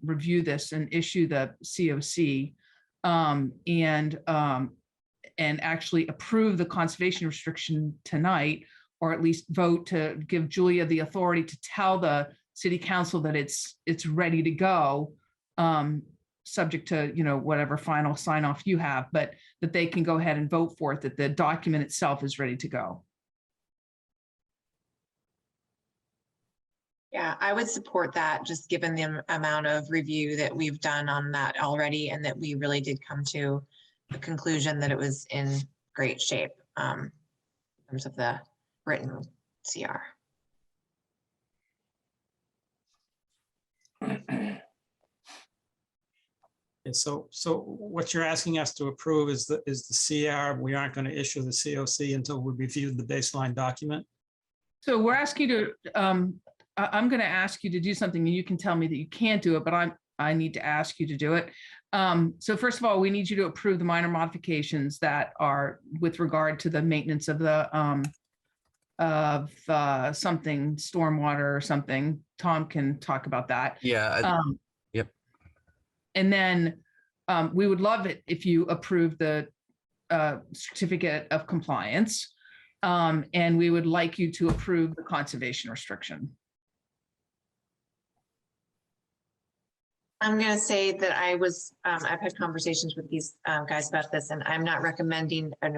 review this and issue the COC and actually approve the conservation restriction tonight, or at least vote to give Julia the authority to tell the city council that it's ready to go, subject to, whatever final sign off you have, but that they can go ahead and vote for it, that the document itself is ready to go. Yeah, I would support that, just given the amount of review that we've done on that already, and that we really did come to the conclusion that it was in great shape in terms of the written CR. And so what you're asking us to approve is the CR. We aren't going to issue the COC until we reviewed the baseline document. So we're asking you to, I'm going to ask you to do something, and you can tell me that you can't do it, but I need to ask you to do it. So first of all, we need you to approve the minor modifications that are with regard to the maintenance of the something stormwater or something. Tom can talk about that. Yeah. Yep. And then we would love it if you approve the certificate of compliance. And we would like you to approve the conservation restriction. I'm going to say that I've had conversations with these guys about this, and I'm not recommending a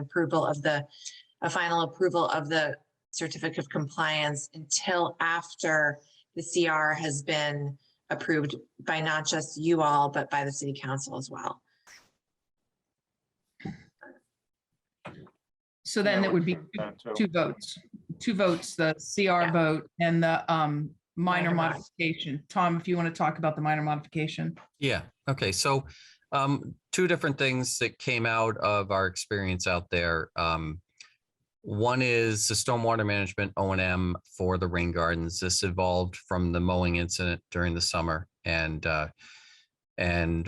final approval of the certificate of compliance until after the CR has been approved by not just you all, but by the city council as well. So then it would be two votes, the CR vote and the minor modification. Tom, if you want to talk about the minor modification. Yeah. Okay. So two different things that came out of our experience out there. One is the stormwater management O&M for the rain gardens. This evolved from the mowing incident during the summer, and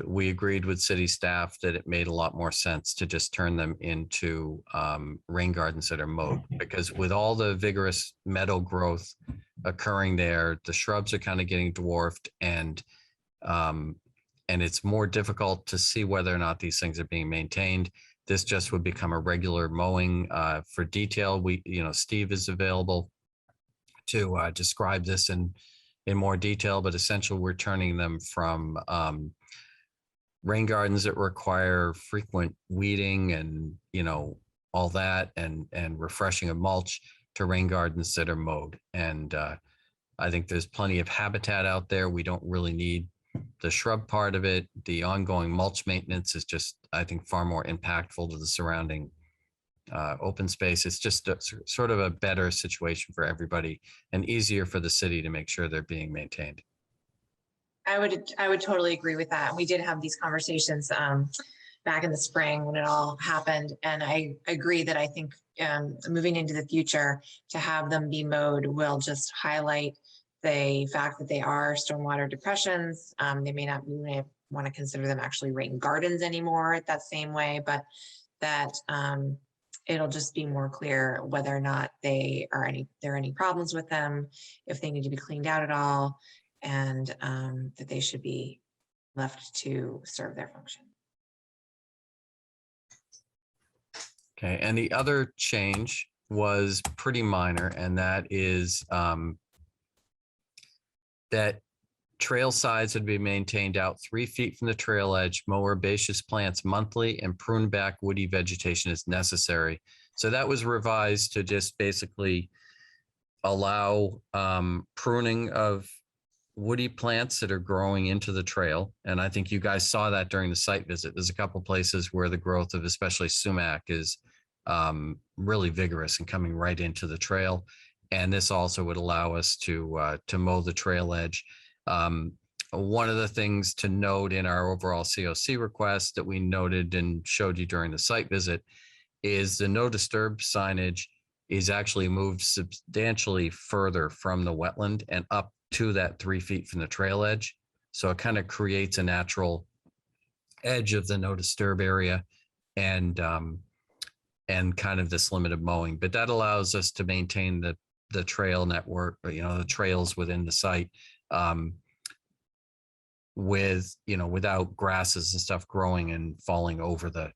we agreed with city staff that it made a lot more sense to just turn them into rain gardens that are mowed, because with all the vigorous meadow growth occurring there, the shrubs are kind of getting dwarfed, and it's more difficult to see whether or not these things are being maintained. This just would become a regular mowing. For detail, Steve is available to describe this in more detail, but essentially we're turning them from rain gardens that require frequent weeding and, all that, and refreshing of mulch, to rain gardens that are mowed. And I think there's plenty of habitat out there. We don't really need the shrub part of it. The ongoing mulch maintenance is just, I think, far more impactful to the surrounding open space. It's just sort of a better situation for everybody, and easier for the city to make sure they're being maintained. I would totally agree with that. We did have these conversations back in the spring when it all happened. And I agree that I think moving into the future, to have them be mowed will just highlight the fact that they are stormwater depressions. We may want to consider them actually rain gardens anymore that same way, but that it'll just be more clear whether or not there are any problems with them, if they need to be cleaned out at all, and that they should be left to serve their function. Okay, and the other change was pretty minor, and that is that trail sides would be maintained out 3 feet from the trail edge, mow herbaceous plants monthly, and prune back woody vegetation as necessary. So that was revised to just basically allow pruning of woody plants that are growing into the trail. And I think you guys saw that during the site visit. There's a couple places where the growth of especially sumac is really vigorous and coming right into the trail. And this also would allow us to mow the trail edge. One of the things to note in our overall COC request that we noted and showed you during the site visit is the no disturb signage is actually moved substantially further from the wetland and up to that 3 feet from the trail edge. So it kind of creates a natural edge of the no disturb area and kind of this limited mowing, but that allows us to maintain the trail network, the trails within the site without grasses and stuff growing and falling over the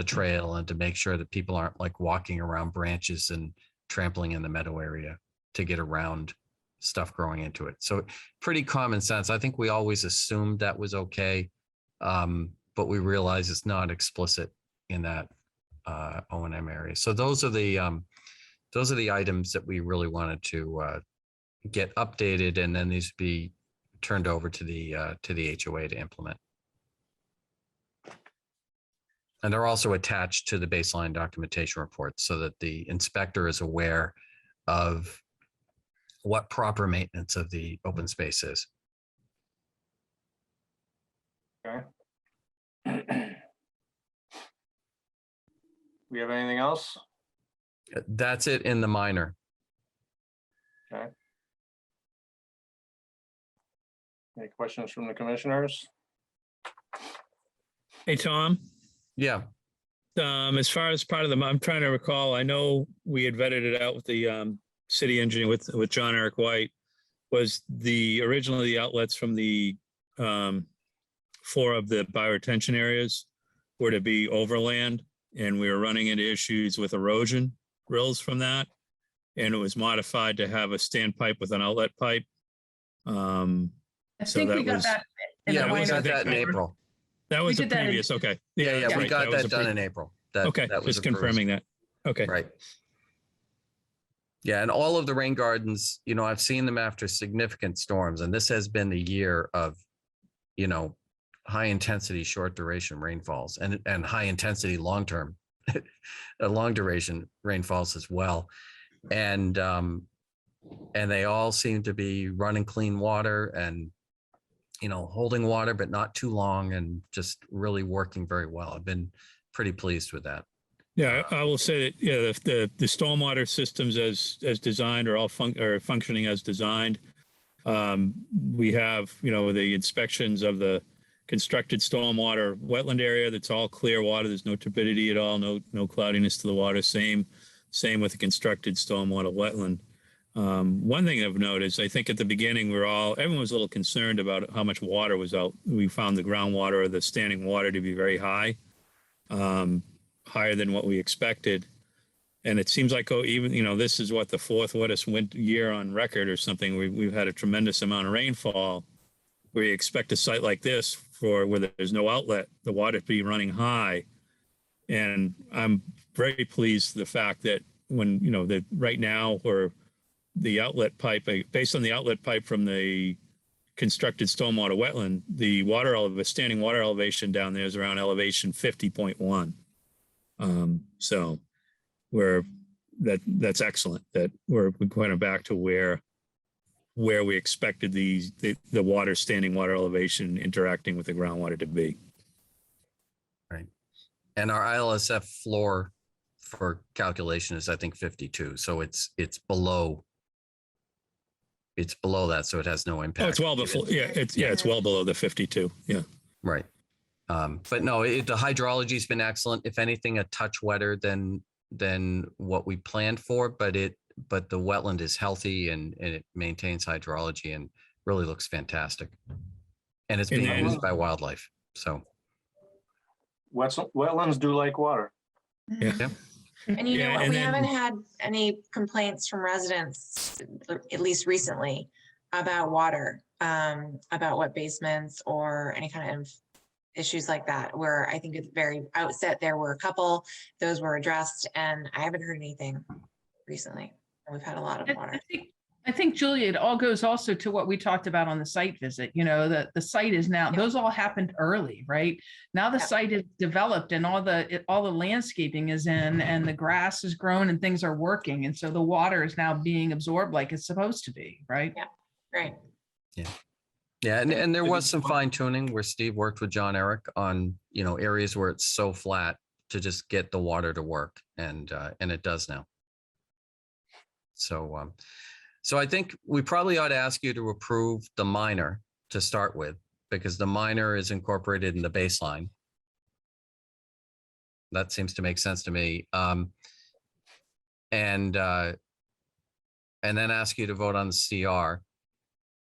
trail, and to make sure that people aren't like walking around branches and trampling in the meadow area to get around stuff growing into it. So pretty common sense. I think we always assumed that was okay, but we realize it's not explicit in that O&M area. So those are the items that we really wanted to get updated, and then these be turned over to the HOA to implement. And they're also attached to the baseline documentation report so that the inspector is aware of what proper maintenance of the open space is. Okay. We have anything else? That's it in the minor. Okay. Any questions from the commissioners? Hey, Tom, Yeah. as far as part of them, I'm trying to recall, I know we had vetted it out with the city engineer with John Eric White. Was originally the outlets from the 4 of the bioretention areas were to be overland, and we were running into issues with erosion rills from that. And it was modified to have a standpipe with an outlet pipe. I So think that we got was- that. in the Yeah, we minor got that in paper. April. That was We the did that in- previous, okay. Yeah, that's we right, got was that done in approved. April. Okay, that was just approved. confirming that. Okay. Right. Yeah, and all of the rain gardens, I've seen them after significant storms, and this has been the year of, high intensity, short duration rainfalls and high intensity, long-term, long duration rainfalls as well. And they all seem to be running clean water and, holding water, but not too long, and just really working very well. I've been pretty pleased with that. Yeah, I will say that, yeah, the stormwater systems as designed are all functioning as designed. We have, the inspections of the constructed stormwater wetland area. That's all clear water. There's no turbidity at all, no cloudiness to the water. Same with the constructed stormwater wetland. One thing I've noticed, I think at the beginning, everyone was a little concerned about how much water was out. We found the groundwater or the standing water to be very high, higher than what we expected. And it seems like, even, this is what the fourth wettest year on record or something. We've had a tremendous amount of rainfall. We expect a site like this where there's no outlet, the water to be running high. And I'm very pleased the fact that when, that right now where the outlet pipe, based on the outlet pipe from the constructed stormwater wetland, the standing water elevation down there is around elevation 50.1. So that's excellent that we're kind of back to where we expected the standing water elevation interacting with the groundwater to be. Right. And our ILSF floor for calculation is, I think, 52. So it's below that. So it has no impact. Oh, it's well before. Yeah, it's well below the 52. Yeah. Right. But no, the hydrology's been excellent. If anything, a touch wetter than what we planned for, but the wetland is healthy and it maintains hydrology and really looks fantastic. And it's being used by wildlife. So Wetlands do like water. yeah. And Yeah, what, and we then- haven't had any complaints from residents, at least recently, about water, about wet basements or any kind of issues like that, where I think at the very outset, there were a couple, those were addressed, and I haven't heard anything recently. We've had a lot of water. I think, Julia, it all goes also to what we talked about on the site visit, the site is now, those all happened early, right? Now the site is developed and all the landscaping is in and the grass is grown and things are working. And so the water is now being absorbed like it's supposed to be, right? Yeah, right. Yeah. And there was some fine tuning where Steve worked with John Eric on, areas where it's so flat to just get the water to work. And it does now. So I think we probably ought to ask you to approve the minor to start with, because the minor is incorporated in the baseline. That seems to make sense to me. And then ask you to vote on the CR.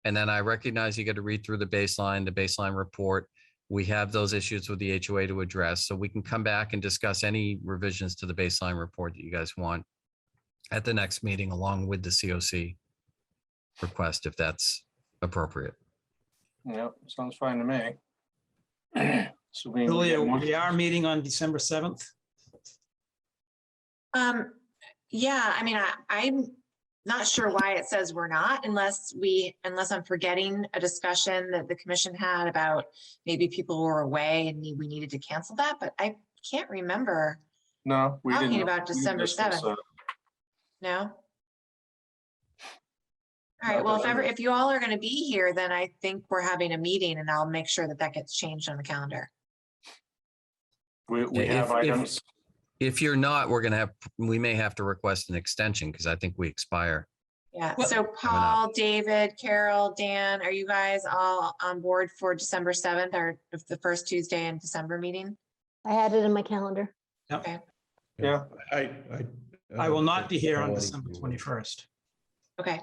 And then I recognize you got to read through the baseline report. We have those issues with the HOA to address, so we can come back and discuss any revisions to the baseline report that you guys want at the next meeting, along with the COC request, if that's appropriate. Yep, sounds fine to me. So Julia, we are meeting on December 7th. Yeah, I mean, I'm not sure why it says we're not, unless I'm forgetting a discussion that the commission had about maybe people were away and we needed to cancel that, but I can't remember No, we didn't. talking about December This was, 7th. No? All right, well, if you all are going to be here, then I think we're having a meeting and I'll make sure that gets changed on the calendar. We Yeah, have items. If you're not, we may have to request an extension, because I think we expire. Yeah, Well- so Paul, David, Carol, Dan, are you guys all on board for December 7th or the first Tuesday in December meeting? I had it in my calendar. Yeah, I will not be here on December 21st. Okay.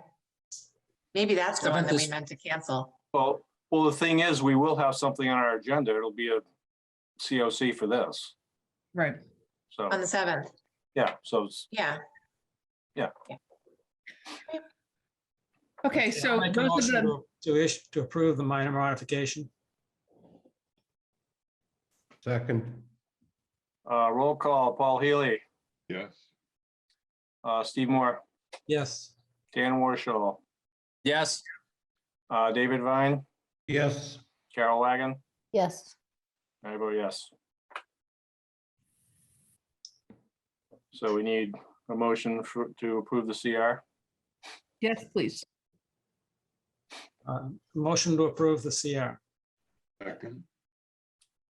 Maybe that's the one that we 7th is- meant to cancel. well, the thing is, we will have something on our agenda. It'll be a COC for this. Right. So, On the 7th, yeah, so it's, yeah. Okay, I'll so make a those are motion the, to approve the minor modification. Second, roll call, Paul Healy, Yes. Steve Moore, Yes. Dan Warshall, Yes. David Vine, yes, Carol Wagon, Yes. I vote yes. So we need a motion to approve the CR. yes, please. Motion to approve the CR. Second,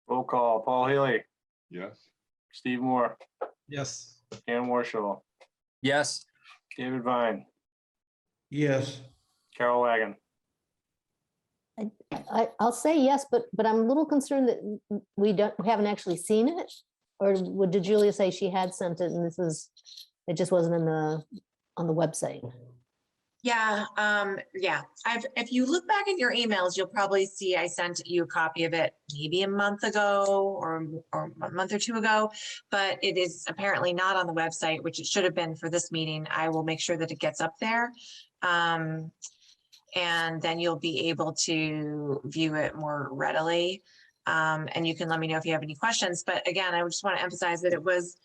Roll call, Paul Healy, yes. Steve Moore, Yes. Dan Warshall, Yes. David Vine, Yes, Carol Wagon. I'll say yes, but I'm a little concerned that we haven't actually seen it. Or did Julia say she had sent it and it just wasn't on the website? Yeah, yeah. If you look back at your emails, you'll probably see I sent you a copy of it maybe a month ago or a month or two ago, but it is apparently not on the website, which it should have been for this meeting. I will make sure that it gets up there. And then you'll be able to view it more readily. And you can let me know if you have any questions. But again, I just want to emphasize that it was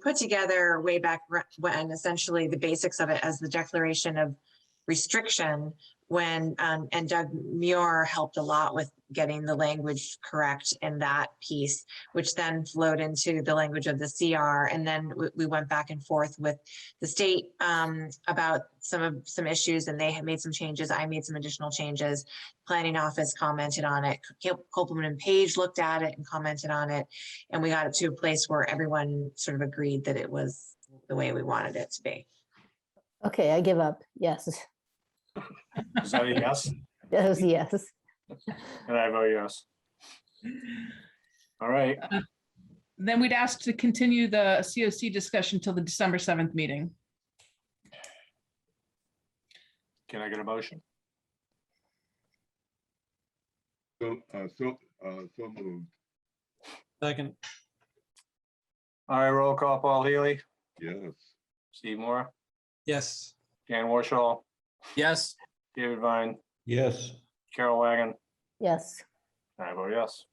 put together way back when essentially the basics of it as the declaration of restriction when, and Doug Muir helped a lot with getting the language correct in that piece, which then flowed into the language of the CR. And then we went back and forth with the state about some issues, and they had made some changes. I made some additional changes. Planning office commented on it. Copeland and Page looked at it and commented on it. And we got it to a place where everyone sort of agreed that it was the way we wanted it to be. Okay, I give up. Yes. Is that a yes? That was a yes. And I vote yes. All right, Then we'd ask to continue the COC discussion till the December 7th meeting. can I get a motion? So moved. Second. All right, roll call, Paul Healy, Yes. Steve Moore, Yes. Dan Warshall, Yes. David Vine, yes. Carol Wagon, Yes. and I vote yes.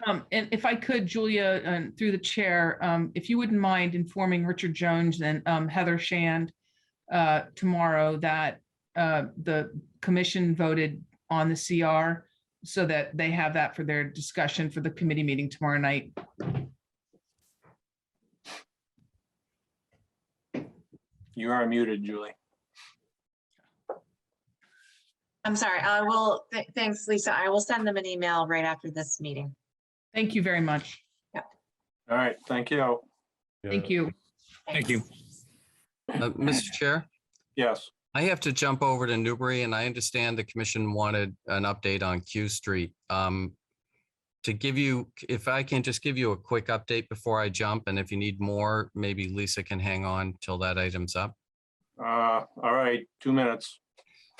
And if I could, Julia, through the chair, if you wouldn't mind informing Richard Jones and Heather Shand tomorrow that the commission voted on the CR so that they have that for their discussion for the committee meeting tomorrow night. You are muted, Julie. I'm sorry, I will, thanks, Lisa. I will send them an email right after this meeting. Thank you very much. All right, thank you. Thank you. Thank you. Mr. Chair, Yes, I have to jump over to Newbury, and I understand the commission wanted an update on Q Street. To give you, if I can just give you a quick update before I jump, and if you need more, maybe Lisa can hang on till that item's up. all right, 2 minutes.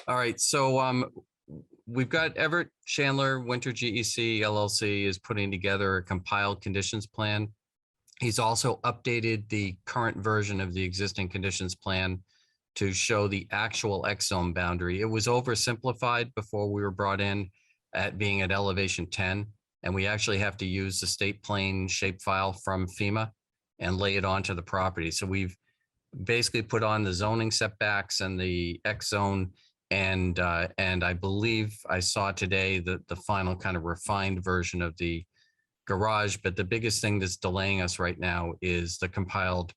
All right, so we've got Everett Chandler Winter GEC LLC is putting together a compiled conditions plan. He's also updated the current version of the existing conditions plan to show the actual X zone boundary. It was oversimplified before we were brought in at being at elevation 10, and we actually have to use the state plane shapefile from FEMA and lay it onto the property. So we've basically put on the zoning setbacks and the X zone. And I believe I saw today the final kind of refined version of the garage, but the biggest thing that's delaying us right now is the compiled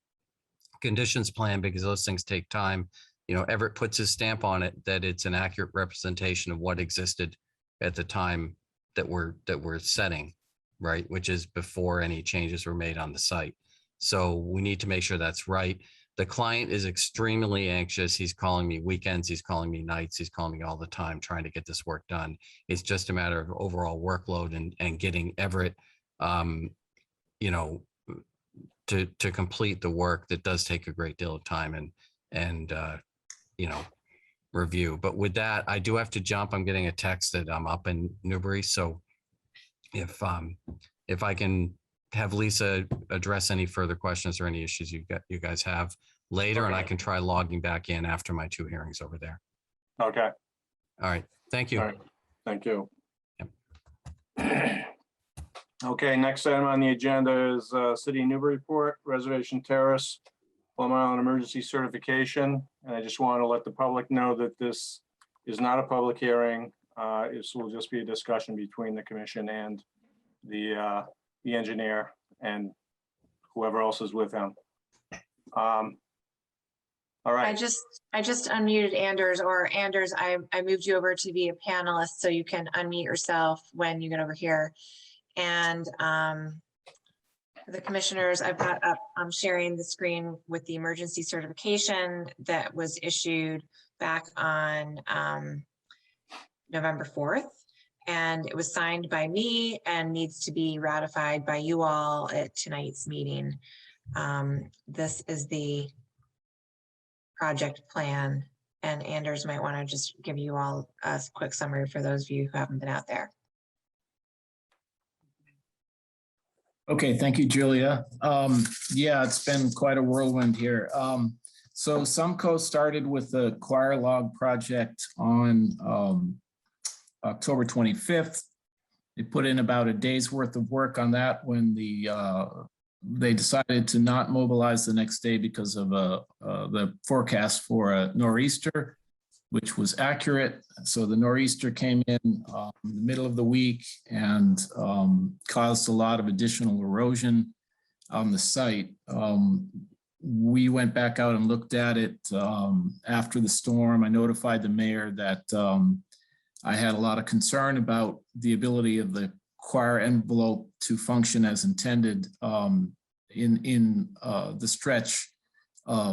conditions plan, because those things take time. You know, Everett puts his stamp on it that it's an accurate representation of what existed at the time that we're setting, right? Which is before any changes were made on the site. So we need to make sure that's right. The client is extremely anxious. He's calling me weekends. He's calling me nights. He's calling me all the time trying to get this work done. It's just a matter of overall workload and getting Everett, you know, to complete the work that does take a great deal of time and you know, review. But with that, I do have to jump. I'm getting a text that I'm up in Newbury. So if I can have Lisa address any further questions or any issues you guys have later, and I can try logging back in after my 2 hearings over there. Okay, All right. Thank you. all right, thank you. Yep. Okay, next item on the agenda is City of Newburyport Reservation Terrace, Plum Island Emergency Certification. And I just want to let the public know that this is not a public hearing. This will just be a discussion between the commission and the engineer and whoever else is with him. All right. I just unmuted Anders, or Anders, I moved you over to be a panelist so you can unmute yourself when you get over here. And The commissioners, I've got up, I'm sharing the screen with the emergency certification that was issued back on November 4th. And it was signed by me and needs to be ratified by you all at tonight's meeting. This is the project plan, and Anders might want to just give you all a quick summary for those of you who haven't been out there. Okay, thank you, Julia. Yeah, it's been quite a whirlwind here. So Sumco started with the Choir Log project on October 25th. They put in about a day's worth of work on that when they decided to not mobilize the next day because of the forecast for a nor'easter, which was accurate. So the nor'easter came in the middle of the week and caused a lot of additional erosion on the site. We went back out and looked at it after the storm. I notified the mayor that I had a lot of concern about the ability of the choir envelope to function as intended in the stretch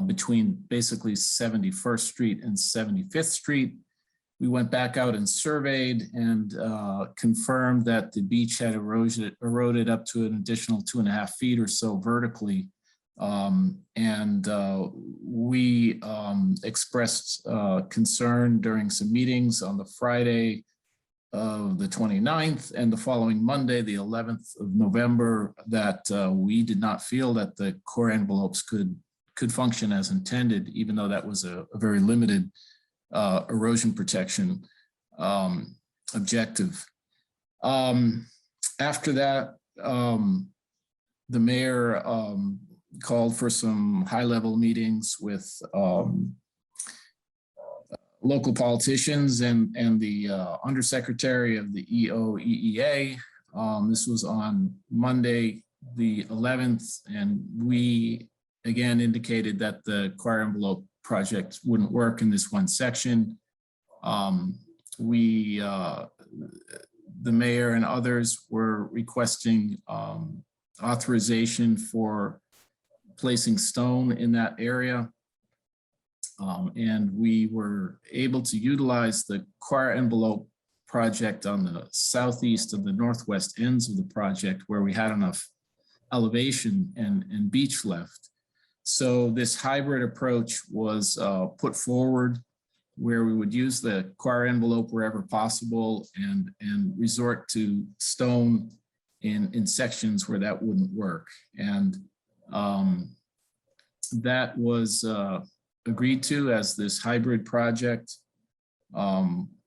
between basically 71st Street and 75th Street. We went back out and surveyed and confirmed that the beach had eroded up to an additional 2.5 feet or so vertically. We expressed concern during some meetings on the Friday of the 29th and the following Monday, the 11th of November, that we did not feel that the core envelopes could function as intended, even though that was a very limited erosion protection objective. After that, the mayor called for some high-level meetings with local politicians and the undersecretary of the EOEEA. This was on Monday, the 11th, and we again indicated that the choir envelope project wouldn't work in this one section. The mayor and others were requesting authorization for placing stone in that area. And we were able to utilize the choir envelope project on the southeast and the northwest ends of the project where we had enough elevation and beach left. So this hybrid approach was put forward where we would use the choir envelope wherever possible and resort to stone in sections where that wouldn't work. And that was agreed to as this hybrid project,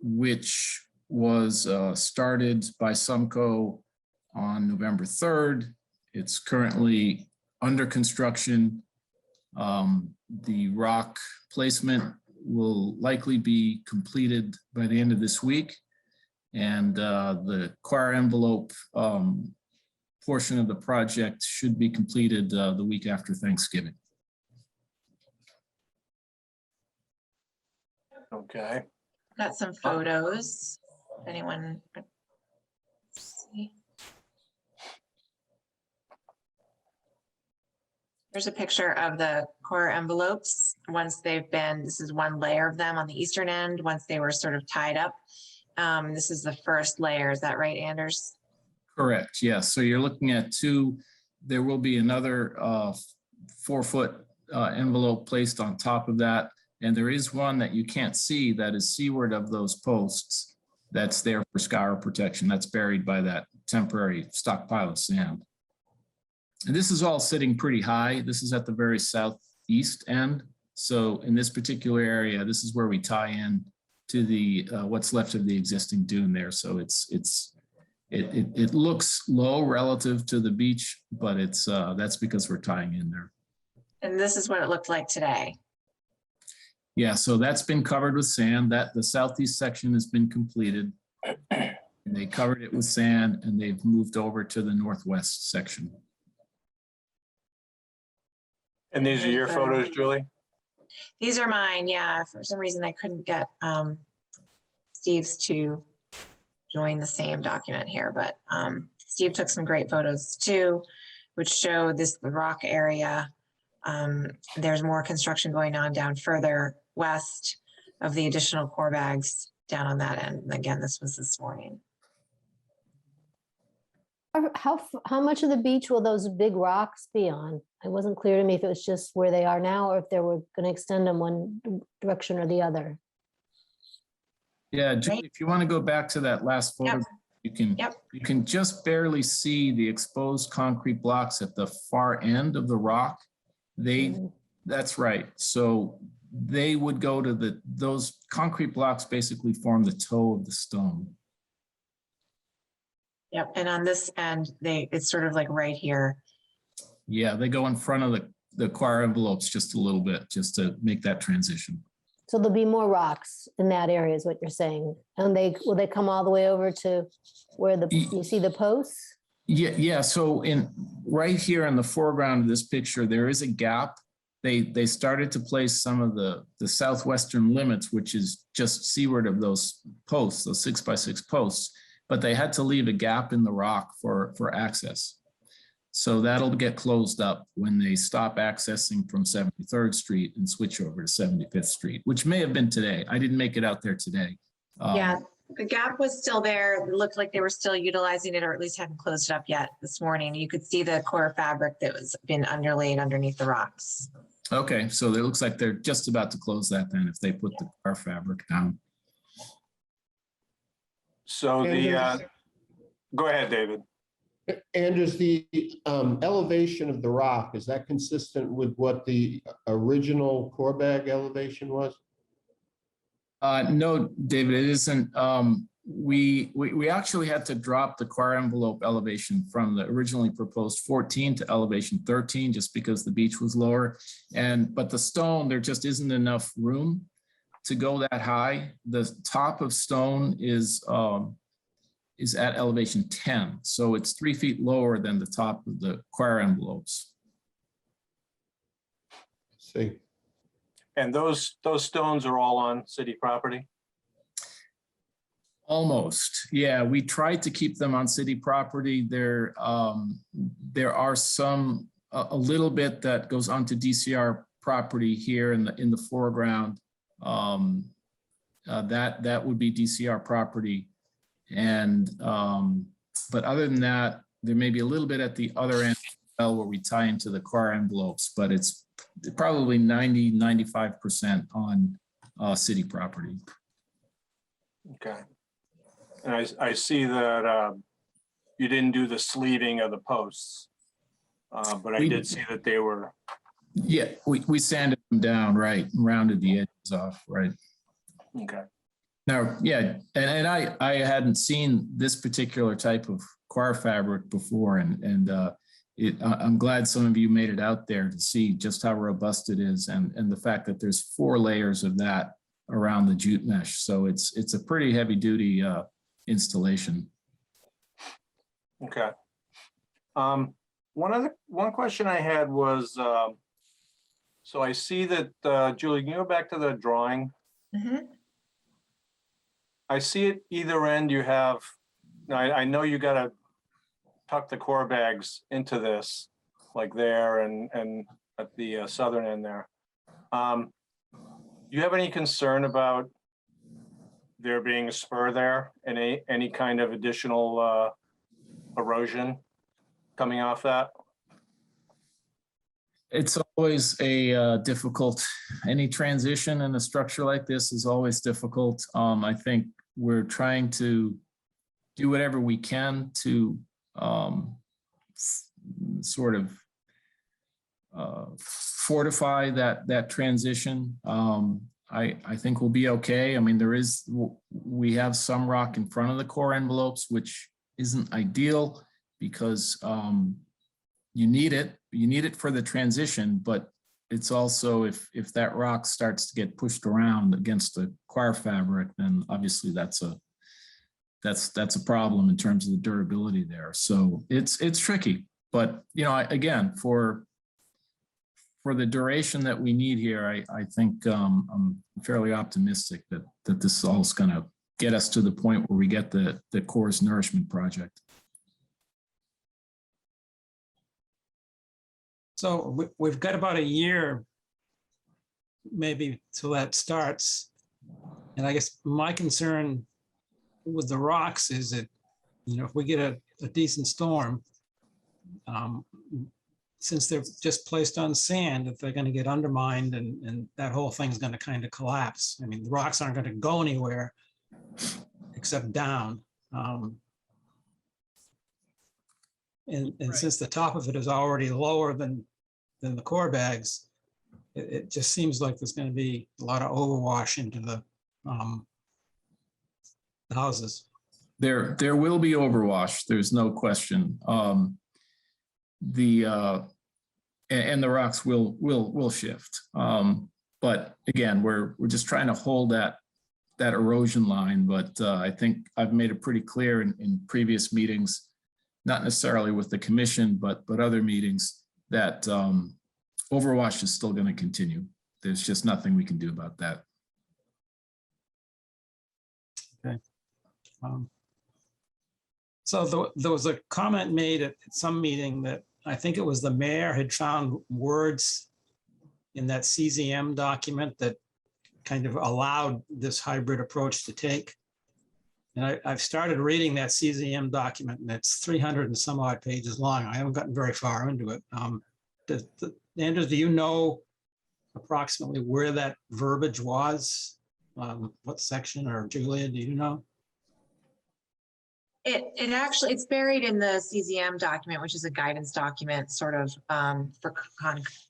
which was started by Sumco on November 3rd. It's currently under construction. The rock placement will likely be completed by the end of this week. And the choir envelope portion of the project should be completed the week after Thanksgiving. Okay. Got some photos. If anyone. Let's see. Here's a picture of the core envelopes. Once they've been, this is one layer of them on the eastern end, once they were sort of tied up. This is the first layer. Is that right, Anders? Correct. Yes. So you're looking at two. There will be another 4-foot envelope placed on top of that. And there is one that you can't see that is seaward of those posts. That's there for scour protection. That's buried by that temporary stockpile of sand. And this is all sitting pretty high. This is at the very southeast end. So in this particular area, this is where we tie in to the what's left of the existing dune there. So it looks low relative to the beach, but it's that's because we're tying in there. And this is what it looked like today. Yeah, so that's been covered with sand. That the southeast section has been completed. And they covered it with sand and they've moved over to the northwest section. And these are your photos, Julie? These are mine, yeah. For some reason, I couldn't get Steve's to join the same document here, but Steve took some great photos too. which show this rock area. There's more construction going on down further west of the additional core bags down on that end. And again, this was this morning. How much of the beach will those big rocks be on? It wasn't clear to me if it was just where they are now or if they were going to extend them one direction or the other. Yeah, Julie, if you want to go back to that last photo, you can just barely see the exposed concrete blocks at the far end of the rock. That's right. So they would go to those concrete blocks basically form the toe of the stone. Yep, and on this end, it's sort of like right here. Yeah, they go in front of the coir envelopes just a little bit, just to make that transition. So there'll be more rocks in that area is what you're saying. And will they come all the way over to where you see the posts? Yeah. So right here in the foreground of this picture, there is a gap. They started to place some of the southwestern limits, which is just seaward of those posts, those 6x6 posts, but they had to leave a gap in the rock for access. So that'll get closed up when they stop accessing from 73rd Street and switch over to 75th Street, which may have been today. I didn't make it out there today. Yeah, the gap was still there. It looked like they were still utilizing it, or at least hadn't closed it up yet this morning. You could see the core fabric that was been underlaid underneath the rocks. Okay, so it looks like they're just about to close that then if they put the core fabric down. So go ahead, David. And is the elevation of the rock, is that consistent with what the original core bag elevation was? No, David, it isn't. We actually had to drop the coir envelope elevation from the originally proposed 14 to elevation 13 just because the beach was lower. But the stone, there just isn't enough room to go that high. The top of stone is at elevation 10. So it's 3 feet lower than the top of the coir envelopes. See. And those stones are all on city property? Almost, yeah. We tried to keep them on city property. There are some, a little bit that goes onto DCR property here in the foreground. That would be DCR property. And but other than that, there may be a little bit at the other end where we tie into the coir envelopes, but it's probably 90–95% on city property. Okay. And I see that you didn't do the sleeving of the posts, but I did see that they were. Yeah, we sanded them down, right, and rounded the edges off, right. Okay. Now, yeah, and I hadn't seen this particular type of coir fabric before, and I'm glad some of you made it out there to see just how robust it is, and the fact that there's 4 layers of that around the jute mesh. So it's a pretty heavy duty installation. Okay. One question I had was, so I see that Julie, can you go back to the drawing? Mm-hmm. I see at either end you have, I know you gotta tuck the core bags into this, like there and at the southern end there. Do you have any concern about there being a spur there and any kind of additional erosion coming off that? It's always a difficult, any transition in a structure like this is always difficult. I think we're trying to do whatever we can to sort of fortify that transition. I think we'll be okay. I mean, we have some rock in front of the core envelopes, which isn't ideal because you need it for the transition, but it's also if that rock starts to get pushed around against the coir fabric, then obviously that's a problem in terms of the durability there. So it's tricky, but again, for the duration that we need here, I think I'm fairly optimistic that this all is going to get us to the point where we get the core's nourishment project. So we've got about a year maybe till that starts. And I guess my concern with the rocks is that, if we get a decent storm, since they're just placed on sand, if they're going to get undermined and that whole thing's going to kind of collapse. I mean, the rocks aren't going to go anywhere except down. And since the top of it is already lower than the core bags, it just seems like there's going to be a lot of overwash into the houses. There will be overwash. There's no question. And the rocks will shift. But again, we're just trying to hold that erosion line. But I think I've made it pretty clear in previous meetings, not necessarily with the commission, but other meetings, that overwash is still going to continue. There's just nothing we can do about that. Okay. So there was a comment made at some meeting that I think it was the mayor had found words in that CZM document that kind of allowed this hybrid approach to take. And I've started reading that CZM document, and it's 300 and some odd pages long. I haven't gotten very far into it. Anders, do you know approximately where that verbiage was? What section, or Julia, do you know? It actually, it's buried in the CZM document, which is a guidance document sort of for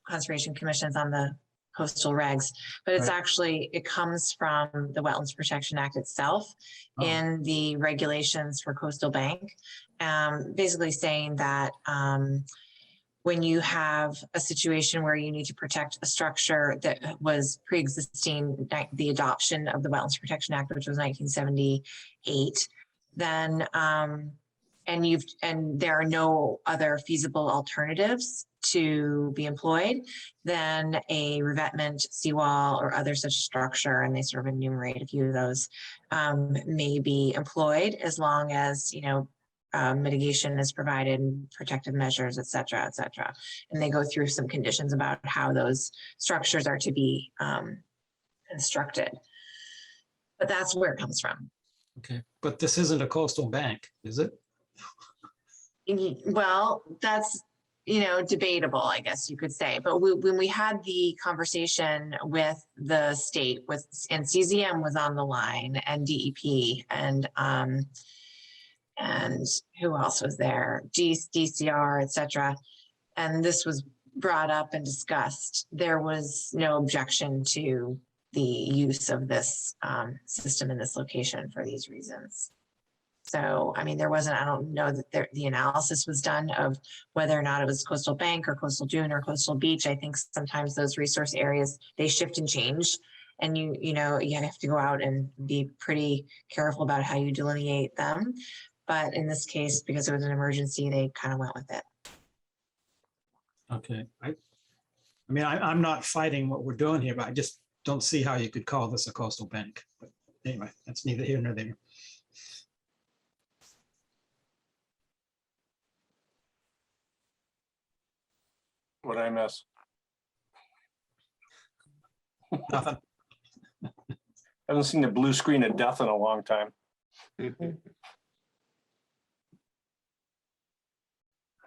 conservation commissions on the coastal regs, but it's Right. actually, it comes from the Wetlands Protection Act itself in the regulations for coastal bank, basically saying that when you have a situation where you need to protect a structure that was pre-existing the adoption of the Wetlands Protection Act, which was 1978, then and there are no other feasible alternatives to be employed, then a revetment, seawall, or other such structure, and they sort of enumerate a few of those, may be employed as long as mitigation is provided, protective measures, et cetera, et cetera. And they go through some conditions about how those structures are to be constructed. But that's where it comes from. Okay, but this isn't a coastal bank, is it? Well, that's, debatable, I guess you could say. But when we had the conversation with the state, and CZM was on the line, and DEP, and who else was there? DCR, et cetera. And this was brought up and discussed. There was no objection to the use of this system in this location for these reasons. So, I mean, there wasn't, I don't know that the analysis was done of whether or not it was coastal bank or coastal dune or coastal beach. I think sometimes those resource areas, they shift and change. And you have to go out and be pretty careful about how you delineate them. But in this case, because it was an emergency, they kind of went with it. Okay, I mean, I'm not fighting what we're doing here, but I just don't see how you could call this a coastal bank. But anyway, that's neither here nor there. What I miss? Nothing. Haven't seen the blue screen of death in a long time.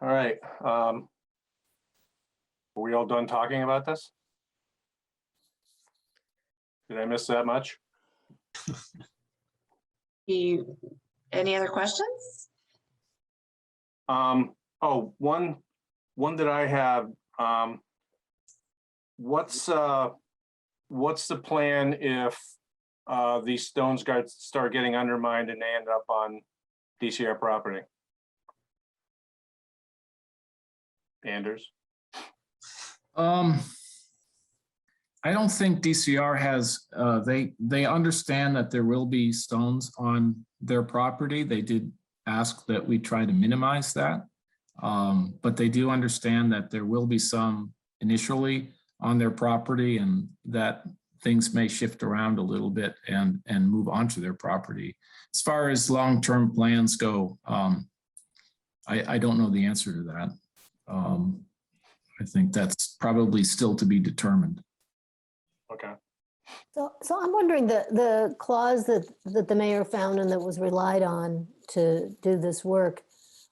All right. Are we all done talking about this? Did I miss that much? Any other questions? Oh, one that I have, what's the plan if these stones start getting undermined and they end up on DCR property? Anders? I don't think DCR has, they understand that there will be stones on their property. They did ask that we try to minimize that. But they do understand that there will be some initially on their property, and that things may shift around a little bit and move onto their property. As far as long-term plans go, I don't know the answer to that. I think that's probably still to be determined. Okay. So I'm wondering, the clause that the mayor found and that was relied on to do this work,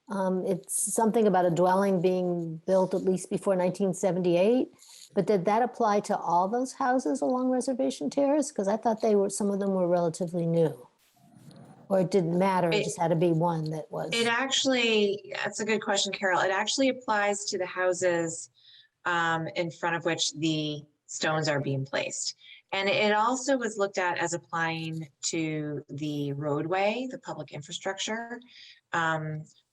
it's something about a dwelling being built at least before 1978, but did that apply to all those houses along Reservation Terrace? Because I thought some of them were relatively new. Or it didn't matter, it just had to be one that was. It actually, that's a good question, Carol. It actually applies to the houses in front of which the stones are being placed. And it also was looked at as applying to the roadway, the public infrastructure,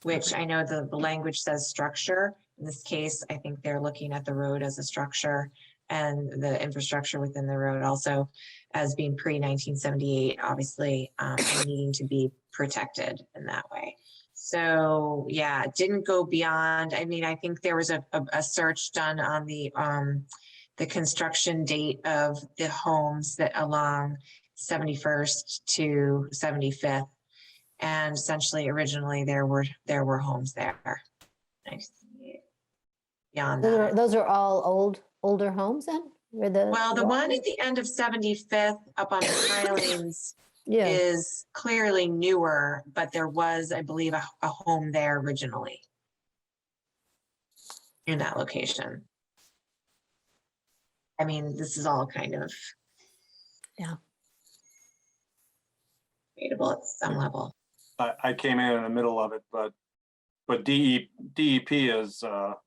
which I know the language says structure. In this case, I think they're looking at the road as a structure and the infrastructure within the road also as being pre-1978, obviously, and needing to be protected in that way. So yeah, it didn't go beyond. I mean, I think there was a search done on the construction date of the homes that along 71st to 75th. And essentially, originally there were homes there. Beyond that. Those are all older homes then? Well, the one at the end of 75th up on the pilings Yeah, is clearly newer, but there was, I believe, a home there originally in that location. I mean, this is all kind of debatable at some level. I came in the middle of it, but DEP is not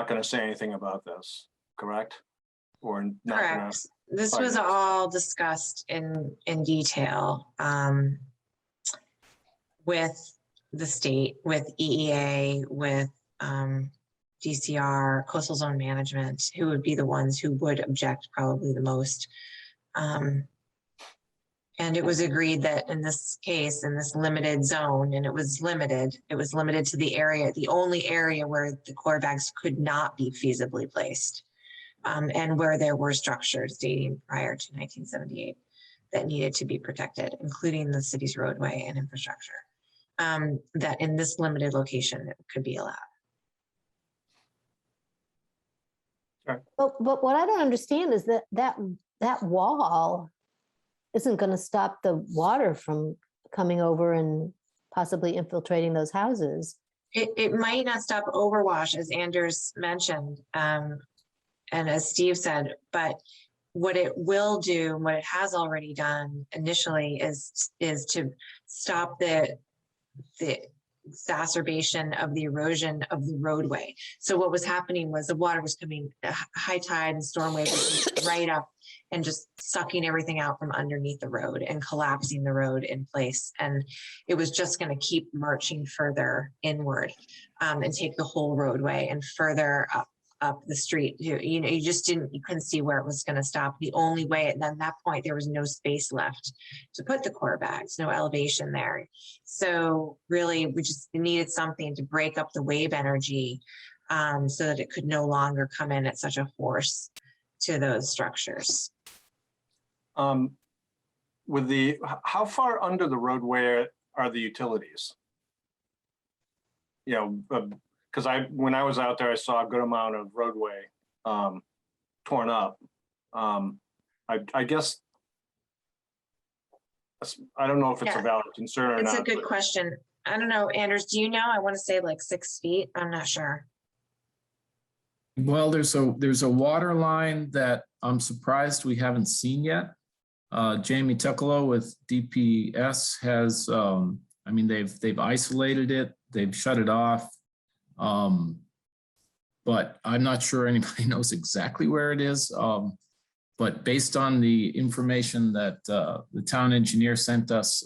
going to say anything about this, correct? Or not gonna- Correct. This was all discussed in detail with the state, with EEA, with DCR, Coastal Zone Management, who would be the ones who would object probably the most. And it was agreed that in this case, in this limited zone, and it was limited to the area, the only area where the core bags could not be feasibly placed. And where there were structures dating prior to 1978 that needed to be protected, including the city's roadway and infrastructure, that in this limited location it could be allowed. but what I don't understand is that wall isn't going to stop the water from coming over and possibly infiltrating those houses. It might not stop overwash, as Anders mentioned, and as Steve said, but what it will do, what it has already done initially is to stop the exacerbation of the erosion of the roadway. So what was happening was the water was coming, high tide and storm waves right up and just sucking everything out from underneath the road and collapsing the road in place. And it was just going to keep marching further inward and take the whole roadway and further up the street. You couldn't see where it was going to stop. The only way, and then at that point, there was no space left to put the core bags, no elevation there. So really, we just needed something to break up the wave energy so that it could no longer come in at such a force to those structures. How far under the roadway are the utilities? Because when I was out there, I saw a good amount of roadway torn up. I guess I don't know if it's a valid concern or not. It's a good question. I don't know, Anders, do you know? I want to say like 6 feet. I'm not sure. Well, there's a water line that I'm surprised we haven't seen yet. Jamie Tuckalo with DPS has, they've isolated it, they've shut it off. But I'm not sure anybody knows exactly where it is. But based on the information that the town engineer sent us,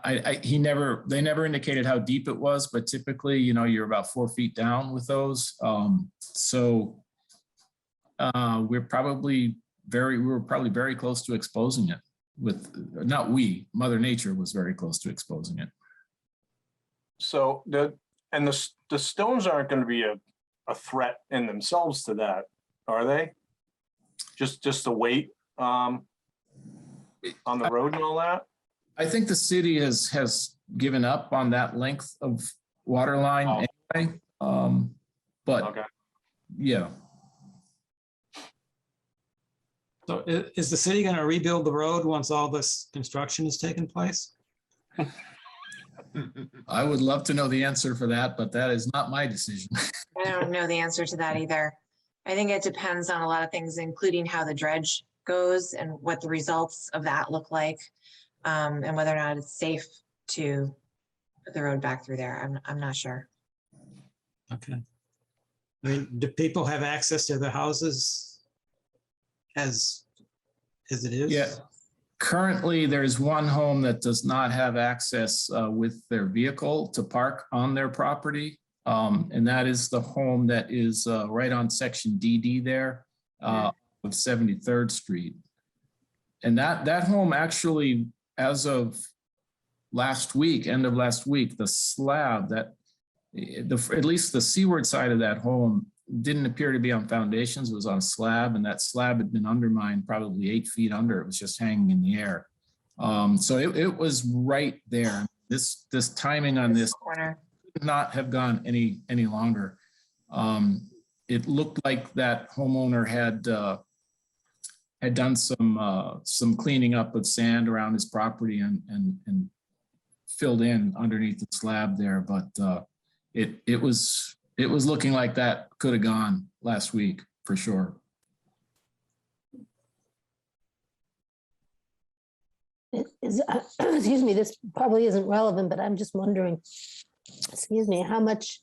they never indicated how deep it was, but typically, you're about 4 feet down with those. We were probably very close to exposing it Mother Nature was very close to exposing it. So the stones aren't going to be a threat in themselves to that, are they? Just the weight on the road and all that? I think the city has given up on that length of water line anyway. But Okay. yeah, So is the city going to rebuild the road once all this construction has taken place? I would love to know the answer for that, but that is not my decision. I don't know the answer to that either. I think it depends on a lot of things, including how the dredge goes and what the results of that look like, and whether or not it's safe to put the road back through there. I'm not sure. Okay. I mean, do people have access to their houses as it is? Yeah. Currently, there's one home that does not have access with their vehicle to park on their property. And that is the home that is right on section DD there of 73rd Street. And that home actually, as of last week, end of last week, the slab that, at least the seaward side of that home didn't appear to be on foundations, it was on a slab, and that slab had been undermined probably 8 feet under. It was just hanging in the air. So it was right there. This timing on this Corner. could not have gone any longer. It looked like that homeowner had done some cleaning up of sand around his property and filled in underneath the slab there, but it was looking like that could have gone last week for sure. Excuse me, this probably isn't relevant, but I'm just wondering, excuse me, how much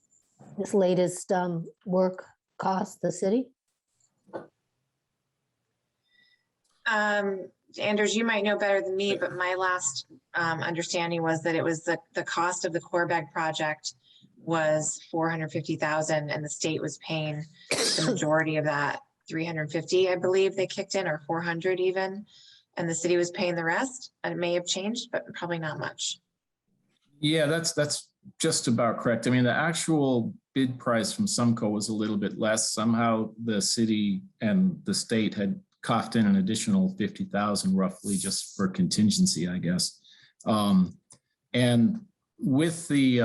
this latest work cost the city? Anders, you might know better than me, but my last understanding was that it was the cost of the core bag project was 450,000 and the state was paying the majority of that, 350, I believe they kicked in, or 400 even. And the city was paying the rest. And it may have changed, but probably not much. Yeah, that's just about correct. I mean, the actual bid price from Sumco was a little bit less. Somehow the city and the state had coughed in an additional 50,000 roughly just for contingency, I guess. And with the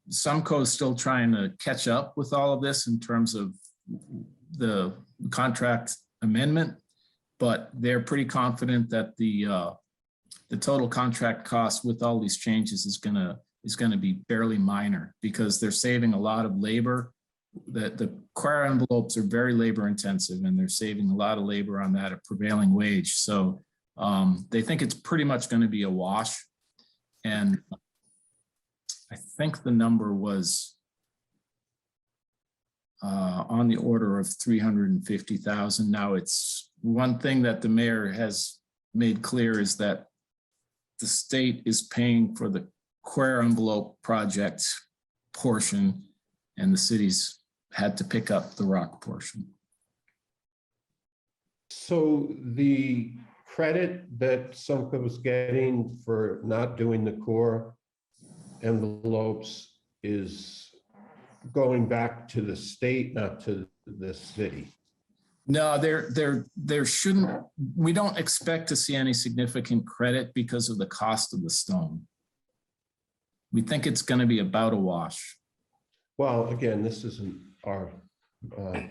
Sumco still trying to catch up with all of this in terms of the contract amendment, but they're pretty confident that the total contract cost with all these changes is gonna be fairly minor because they're saving a lot of labor. The coir envelopes are very labor intensive and they're saving a lot of labor on that at prevailing wage. So they think it's pretty much going to be a wash. And I think the number was on the order of 350,000. Now, it's one thing that the mayor has made clear is that the state is paying for the coir envelope project portion and the city's had to pick up the rock portion. So the credit that Sumco was getting for not doing the core envelopes is going back to the state, not to the city. No, there shouldn't, we don't expect to see any significant credit because of the cost of the stone. We think it's going to be about a wash. Well, again, this isn't our the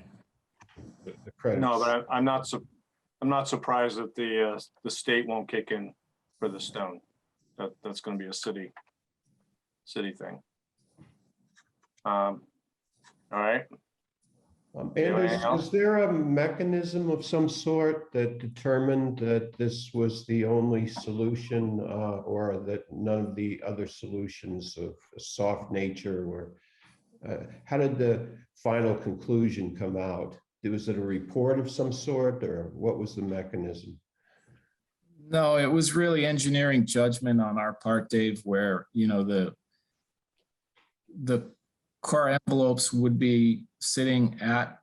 credit. No, but I'm not surprised that the state won't kick in for the stone. That's going to be a city thing. All right. And Anything else? is there a mechanism of some sort that determined that this was the only solution or that none of the other solutions of a soft nature were? How did the final conclusion come out? Was it a report of some sort or what was the mechanism? No, it was really engineering judgment on our part, Dave, where, you know, the core envelopes would be sitting at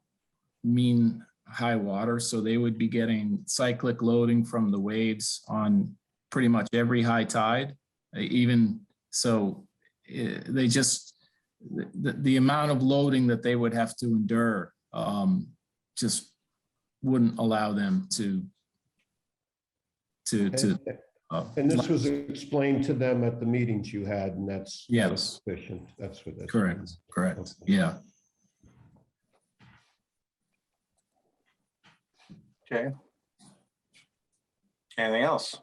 mean high water. So they would be getting cyclic loading from the waves on pretty much every high tide. Even so, they just, the amount of loading that they would have to endure just wouldn't allow them to and this was explained to them at the meetings you had, and that's yes, sufficient. That's what that's correct. Yeah. Okay. Anything else?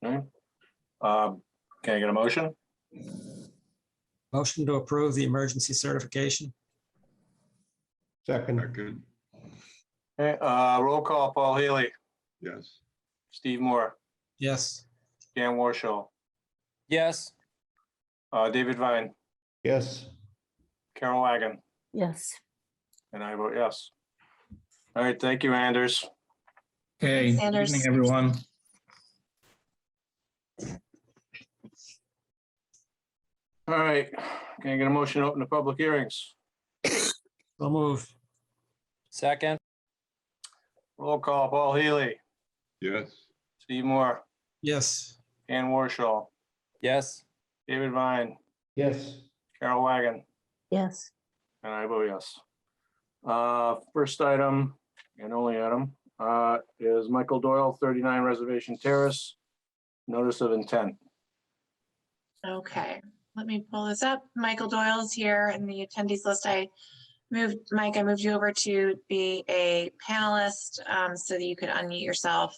Okay. Can I get a motion? Motion to approve the emergency certification. Second, Second, Okay, roll call, Paul Haley, yes. Steve Moore, Yes. Dan Warshall, Yes. David Vine, yes. Carol Wagon, Yes. and I vote yes. All right, thank you, Anders. Okay, Thanks, Anders. evening, everyone. All right, can I get a motion to open the public hearings? So moved. Second. Roll call, Paul Healy, Yes. Steve Moore, Yes. Dan Warshall, Yes. David Vine, Yes. Carol Wagon, Yes. and I vote yes. First item and only item is Michael Doyle, 39 Reservation Terrace, notice of intent. Okay, let me pull this up. Michael Doyle is here in the attendees list. I moved you over to be a panelist so that you could unmute yourself.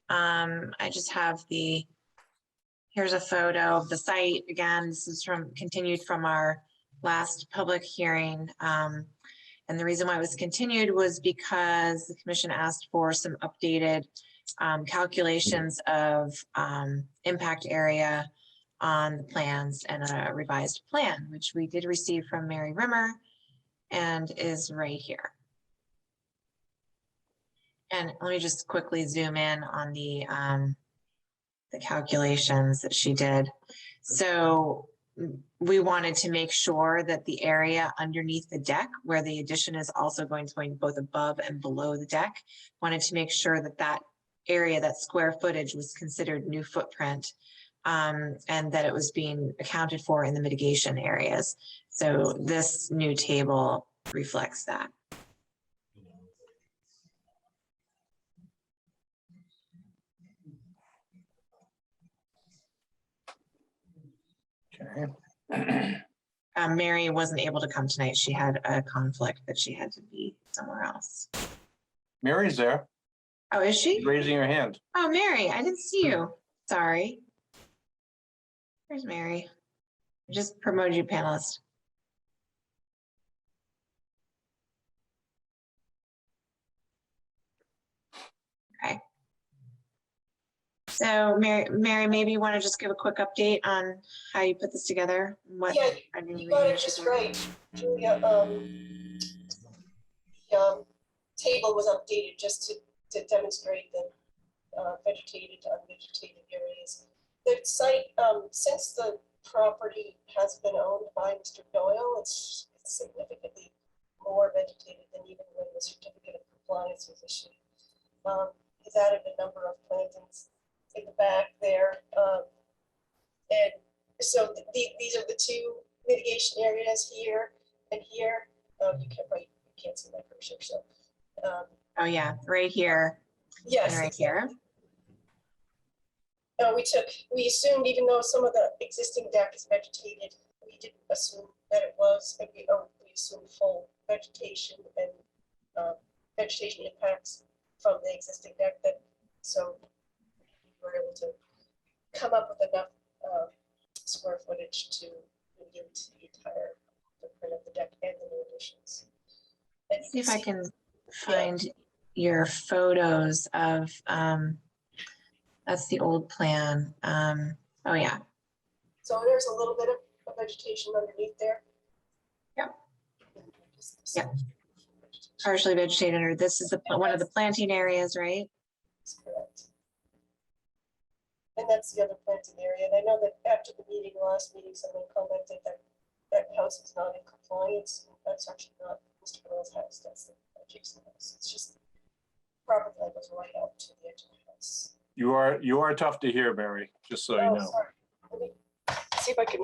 I just have here's a photo of the site. Again, this is continued from our last public hearing. And the reason why it was continued was because the commission asked for some updated calculations of impact area on the plans and a revised plan, which we did receive from Mary Rimmer and is right here. And let me just quickly zoom in on the calculations that she did. So we wanted to make sure that the area underneath the deck, where the addition is also going both above and below the deck, wanted to make sure that that area, that square footage, was considered new footprint, and that it was being accounted for in the mitigation areas. So this new table reflects that. Okay. Mary wasn't able to come tonight. She had a conflict that she had to be somewhere else. Mary's there, Oh, is she? raising her hand. Oh, Mary, I didn't see you. Sorry. Where's Mary? I just promoted you panelist. Okay. So Mary, maybe you want to just give a quick update on how you put this together? What Yeah, are the you got it issues just are? right, Julia. The table was updated just to demonstrate the vegetated to unvegetated areas. The site, since the property has been owned by Mr. Doyle, it's significantly more vegetated than even when the certificate of compliance was issued. He's added a number of plantings in the back there. And so these are the two mitigation areas here and here. You can't see my cursor, so. Oh yeah, right here Yes. and right here. We assumed, even though some of the existing deck is vegetated, we didn't assume that it was, and we assumed full vegetation and vegetation impacts from the existing deck, so we were able to come up with enough square footage to mitigate the entire footprint of the deck and the new additions. And See if I can find your photos of, that's the old plan. Oh yeah. So there's a little bit of vegetation underneath there. Yep. Yep. Partially vegetated, or this is one of the planting areas, right? That's correct. And that's the other planting area. And I know that after the meeting, last meeting, someone commented that that house is not in compliance. That's actually not Mr. Doyle's house. That's the adjacent house. It's just property line goes right out to the edge of the house. You are tough to hear, Mary, just so you know. Sorry. Let me see if I can.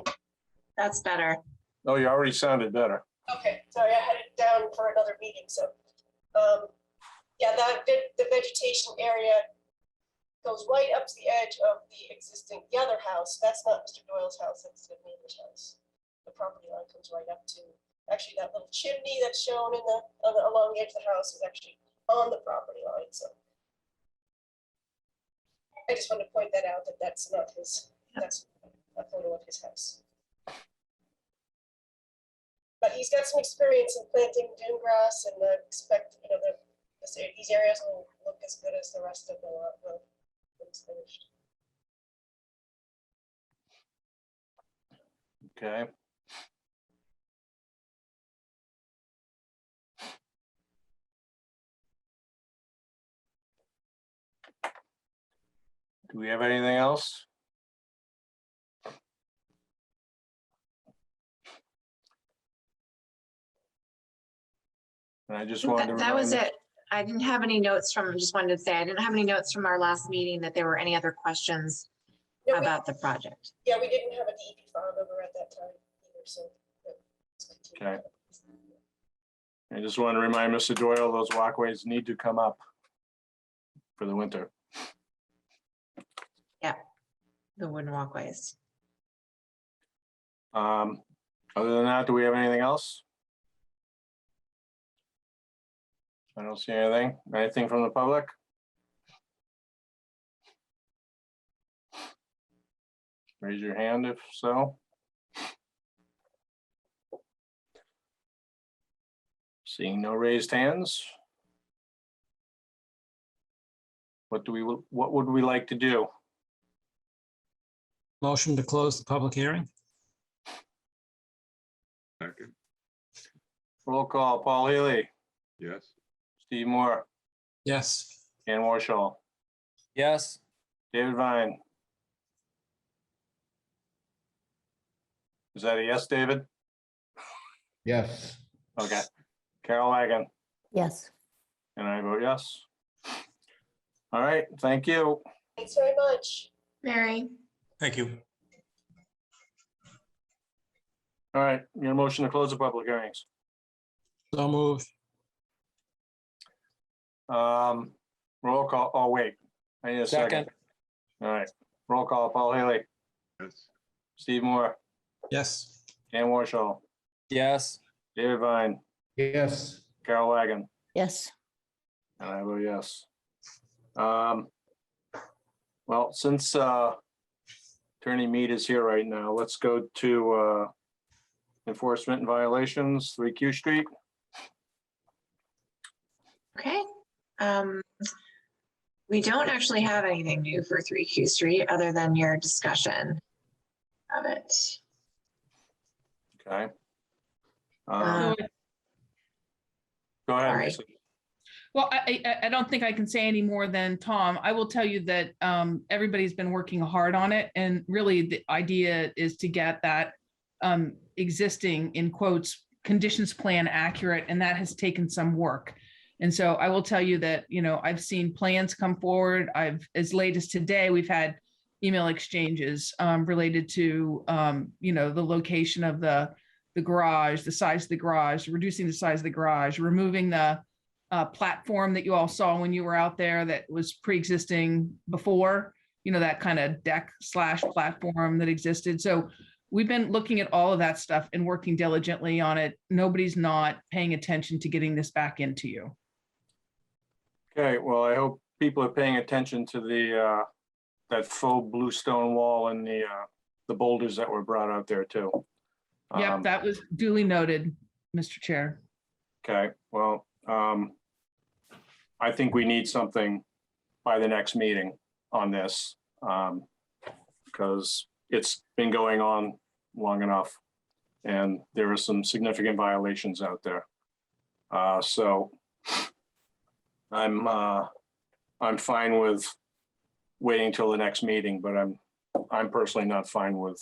That's better. Oh, you already sounded better. Okay, sorry, I had it down for another meeting, so, yeah, the vegetation area goes right up to the edge of the other house. That's not Mr. Doyle's house, that's the neighbor's house. The property line comes right up to, actually that little chimney that's shown in along the edge of the house is actually on the property line, so. I just wanted to point that out, that that's not his, that's a photo of his house. But he's got some experience in planting dune grass, and I expect, you know, these areas will look as good as the rest of the lot will when it's finished. Okay. Do we have anything else? And I just wanted to. That was remind- it. I didn't have any notes from, just wanted to say, I didn't have any notes from our last meeting that there were any other questions No, about the project. Yeah, we didn't have a DEP file number at that time either, so. Okay. I just want to remind Mr. Doyle, those walkways need to come up for the winter. Yeah, the wooden walkways. Other than that, do we have anything else? I don't see anything. Anything from the public? Raise your hand if so. Seeing no raised hands. What would we like to do? Motion to close the public hearing? Second, Roll call, Paul Healy, yes. Steve Moore, Yes. Ken Warshall, Yes. David Vine. Is that a yes, David? Yes. Okay. Carol Wagon, Yes. and I vote yes. All right, thank you. Thanks very much. Mary, Thank you. All right, your motion to close the public hearings. So moved. Roll call, oh, wait, I need a second. Second. All right, roll call, Paul Haley, Yes. Steve Moore, Yes. Ken Warshall, Yes. David Vine, Yes. Carol Wagon, Yes. and I vote yes. Well, since Attorney Mead is here right now, let's go to enforcement and violations, 3Q Street. okay. We don't actually have anything new for 3Q Street other than your discussion of it. Okay. Uh, Go ahead, sorry. Lisa. Well, I don't think I can say any more than Tom. I will tell you that everybody's been working hard on it. And really the idea is to get that existing, in quotes, conditions plan accurate. And that has taken some work. And so I will tell you that, you know, I've seen plans come forward. As late as today, we've had email exchanges related to, you know, the location of the garage, the size of the garage, reducing the size of the garage, removing the platform that you all saw when you were out there that was pre-existing before, you know, that kind of deck / platform that existed. So we've been looking at all of that stuff and working diligently on it. Nobody's not paying attention to getting this back into you. Okay, well, I hope people are paying attention to the that faux bluestone wall and the boulders that were brought out there too. Yep, that was duly noted, Mr. Chair. Okay, well, I think we need something by the next meeting on this, because it's been going on long enough and there are some significant violations out there. So I'm fine with waiting till the next meeting, but I'm personally not fine with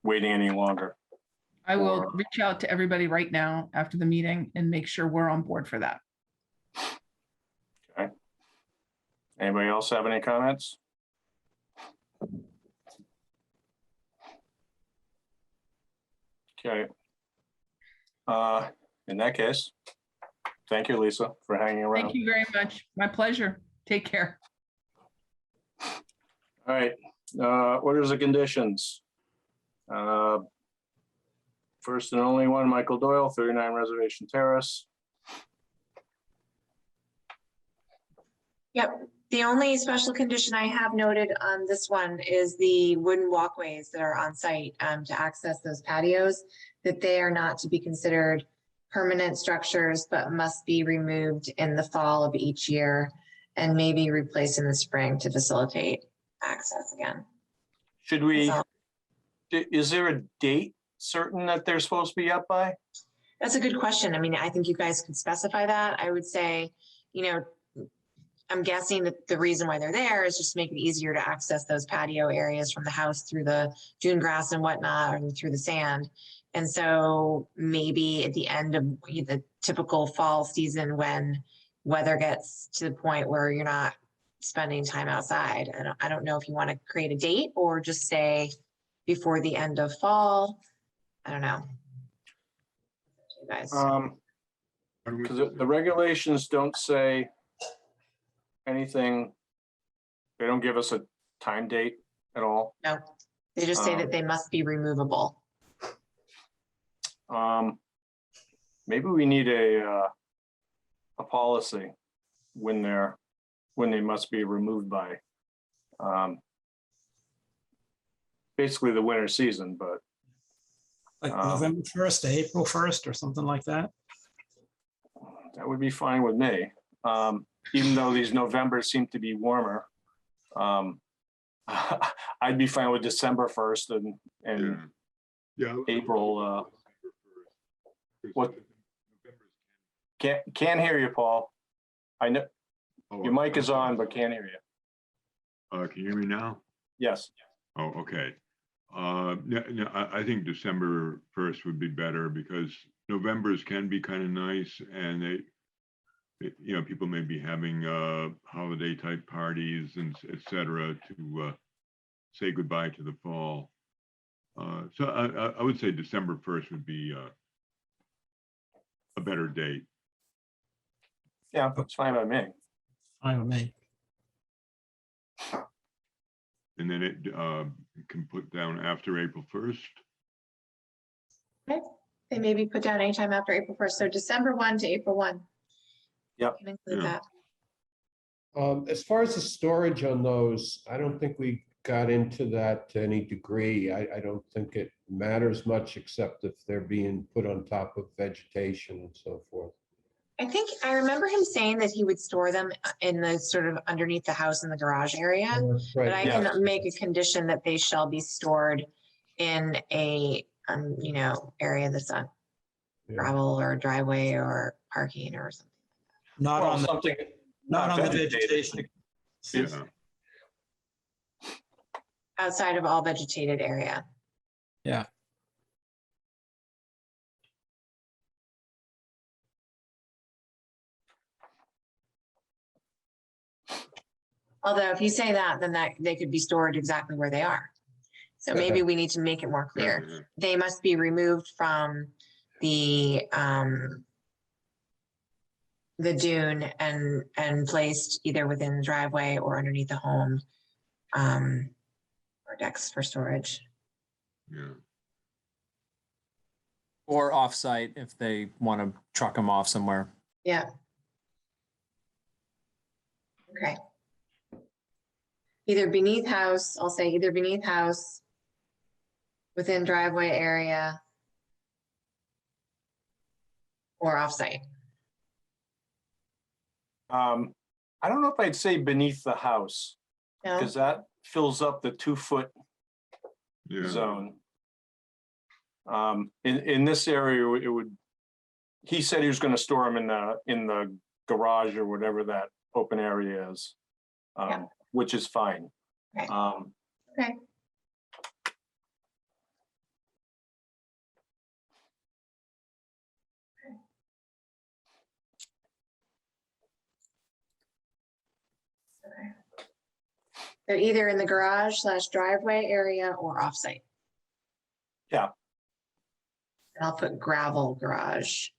waiting any longer. I will reach out to everybody right now after the meeting and make sure we're on board for that. Okay. Anybody else have any comments? Okay. In that case, thank you, Lisa, for hanging around. Thank you very much. My pleasure. Take care. All right, orders of conditions. First and only one, Michael Doyle, 39 Reservation Terrace. Yep, the only special condition I have noted on this one is the wooden walkways that are on site to access those patios, that they are not to be considered permanent structures, but must be removed in the fall of each year and maybe replaced in the spring to facilitate access again. Should we, So is there a date certain that they're supposed to be up by? that's a good question. I mean, I think you guys could specify that. I would say, you know, I'm guessing that the reason why they're there is just to make it easier to access those patio areas from the house through the dune grass and whatnot, and through the sand. And so maybe at the end of the typical fall season, when weather gets to the point where you're not spending time outside. I don't know if you want to create a date or just say before the end of fall. I don't know. You guys. Because the regulations don't say anything. They don't give us a time date at all. No, they just say that they must be removable. Maybe we need a policy when they must be removed by. Basically the winter season, but. Like November 1st to April 1st or something like that. That would be fine with me. Even though these Novembers seem to be warmer. I'd be fine with December 1st and Yeah. April. What? Can't hear you, Paul. I know your mic is on, but can't hear you. Can you hear me now? Yes. Oh, okay. No, I think December 1st would be better because Novembers can be kind of nice, and you know, people may be having holiday type parties and et cetera to say goodbye to the fall. So I would say December 1st would be a better date. Yeah, that's fine by me. Fine with me. And then it can put down after April 1st. Okay, they may be put down anytime after April 1st. So December 1 to April 1. Yep. Can include Yeah. that. As far as the storage on those, I don't think we got into that to any degree. I don't think it matters much, except if they're being put on top of vegetation and so forth. I think I remember him saying that he would store them in the sort of underneath the house in the garage area. But I Right, yeah. can make a condition that they shall be stored in a, you know, area that's on yeah. gravel or driveway or parking or something. Not Well, on the, something. not on the vegetated. vegetation. Yeah. Outside of all vegetated area. Yeah. Although if you say that, then that they could be stored exactly where they are. So maybe we need to make it more clear. Yeah. They must be removed from the dune and placed either within the driveway or underneath the home, or decks for storage. Yeah. Or offsite if they want to truck them off somewhere. Yeah. Okay. Either beneath house, I'll say either beneath house, within driveway area, or offsite. I don't know if I'd say beneath the house, No, because that fills up the 2-foot Yeah. zone. In this area, it would, he said he was going to store them in the garage or whatever that open area is, Yeah. which is fine. Okay. Okay. They're either in the garage/driveway area or offsite. Yeah. And I'll put gravel garage.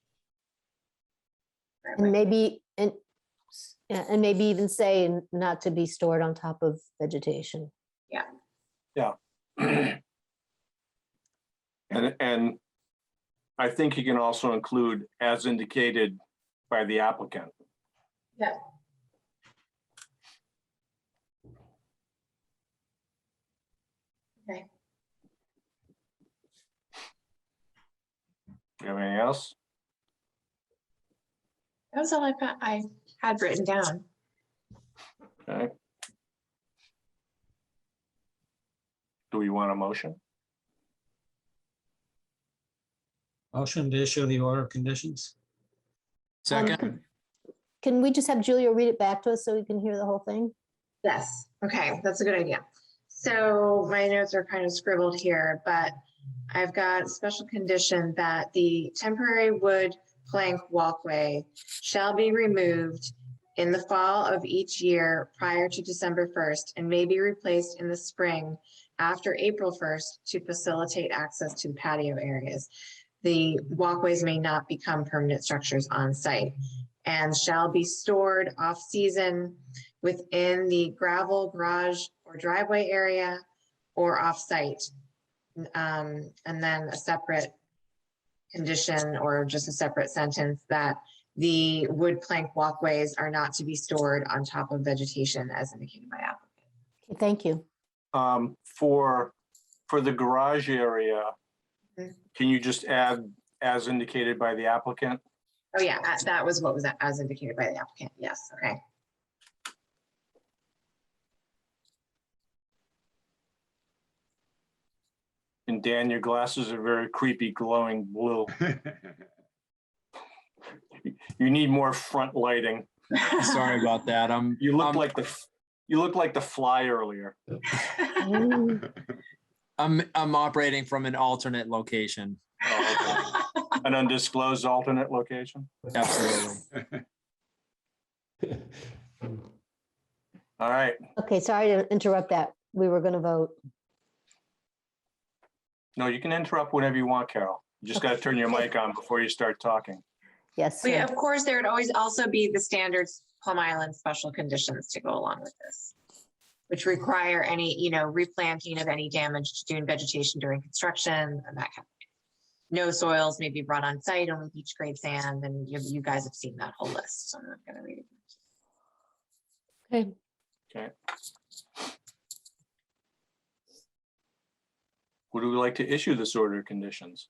And maybe, and maybe even say not to be stored on top of vegetation. And I think you can also include as indicated by the applicant. Yeah. Okay. You have anything else? That was all I had written down. Okay. Do we want a motion? Motion to issue the order of conditions. Second, Can we just have Julia read it back to us so we can hear the whole thing? Yes, okay, that's a good idea. So my notes are kind of scribbled here, but I've got special condition that the temporary wood plank walkway shall be removed in the fall of each year prior to December 1st and may be replaced in the spring after April 1st to facilitate access to patio areas. The walkways may not become permanent structures on site and shall be stored off-season within the gravel garage or driveway area or off-site. And then a separate condition or just a separate sentence that the wood plank walkways are not to be stored on top of vegetation as indicated by applicant. Okay, thank you. For the garage area, Mhm. can you just add as indicated by the applicant? Oh yeah, that was what was as indicated by the applicant. Yes, okay. And Dan, your glasses are very creepy, glowing blue. You need more front lighting. sorry about that. You look like the Fly earlier. Mm, I'm operating from an alternate location. Oh, okay. An undisclosed alternate location. Absolutely. All right. Okay, sorry to interrupt that. We were going to vote. No, you can interrupt whenever you want, Carol. You just got to turn your mic on before you start talking. Yes, Well, sir. of course, there would always also be the standards Plum Island special conditions to go along with this, which require any, replanting of any damaged dune vegetation during construction and that kind of thing. No soils may be brought on site, only beach grade sand, and you guys have seen that whole list, so I'm not gonna read it. Okay. Okay. Would we like to issue this order of conditions?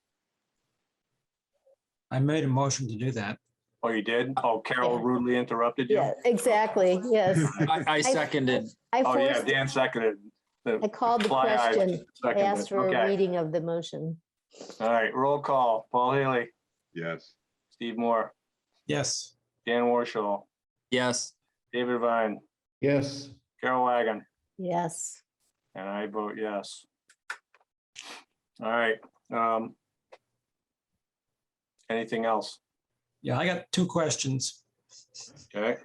I made a motion to do that. Oh, you did? Oh, Carol Yeah. rudely interrupted you? Yeah, exactly. Yes. I seconded. I Oh, yeah, forced, Dan seconded. I called the Fly eyes question. I seconded. asked for a Okay. reading of the motion. All right, roll call. Paul Haley, Yes. Steve Moore, Yes. Dan Warshall, Yes. David Vine, Yes, Carol Wagon, Yes. and I vote yes. All right. Anything else? Yeah, I got two questions. Okay.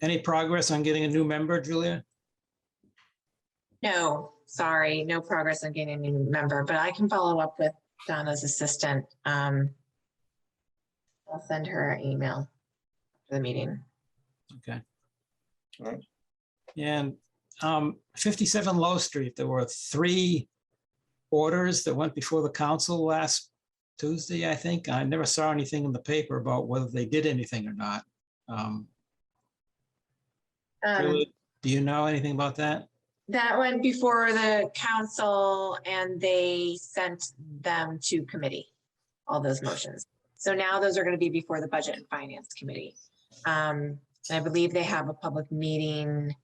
Any progress on getting a new member, Julia? No, sorry, no progress on getting a new member, but I can follow up with Donna's assistant. I'll send her an email for the meeting. Okay. All right. And 57 Low Street, there were 3 orders that went before the council last Tuesday, I think. I never saw anything in the paper about whether they did anything or not. Julia, do you know anything about that? That went before the council and they sent them to committee, all those motions. So now those are going to be before the Budget and Finance Committee. And I believe they have a public meeting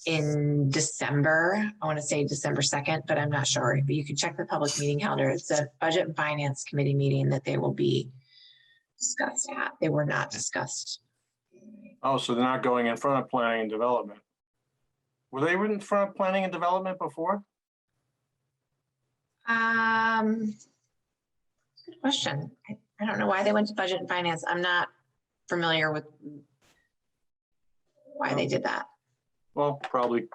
in December. I want to say December 2nd, but I'm not sure. But you can check the public meeting calendar. It's a Budget and Finance Committee meeting that they will be discussed at. They were not discussed. Oh, so they're not going in front of planning and development. Were they in front of planning and development before? Good question. I don't know why they went to Budget and Finance. I'm not familiar with why they did that. Well, probably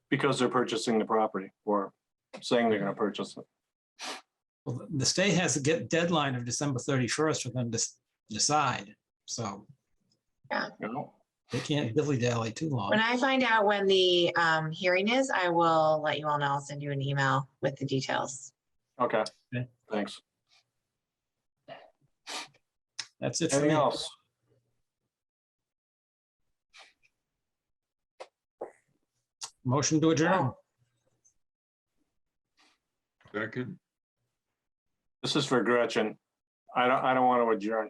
because they're purchasing the property or saying they're going to purchase it. Well, the state has a deadline of December 31st for them to decide. So You know? they can't dilly-dally too long. When I find out when the hearing is, I will let you all know. I'll send you an email with the details. Okay. Okay. Thanks. That's it for Anything me. else? Motion to adjourn. Second, This is for Gretchen. I don't want to adjourn.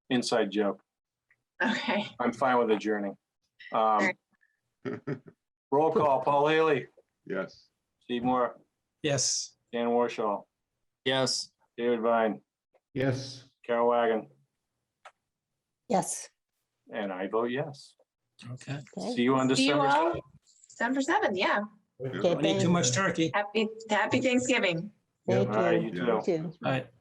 Inside joke. Okay. I'm fine with adjourning. right. Roll call, Paul Haley, yes. Steve Moore, Yes. Dan Warshaw, Yes. David Vine, Yes. Carol Wagon, Yes. and I vote yes. Okay. Okay. See you on See you December all 7th. December 7th. Yeah. Okay, Don't eat too thank- much turkey. Happy Thanksgiving. Yeah. Thank All right, you. you too. You too. That's All right. right.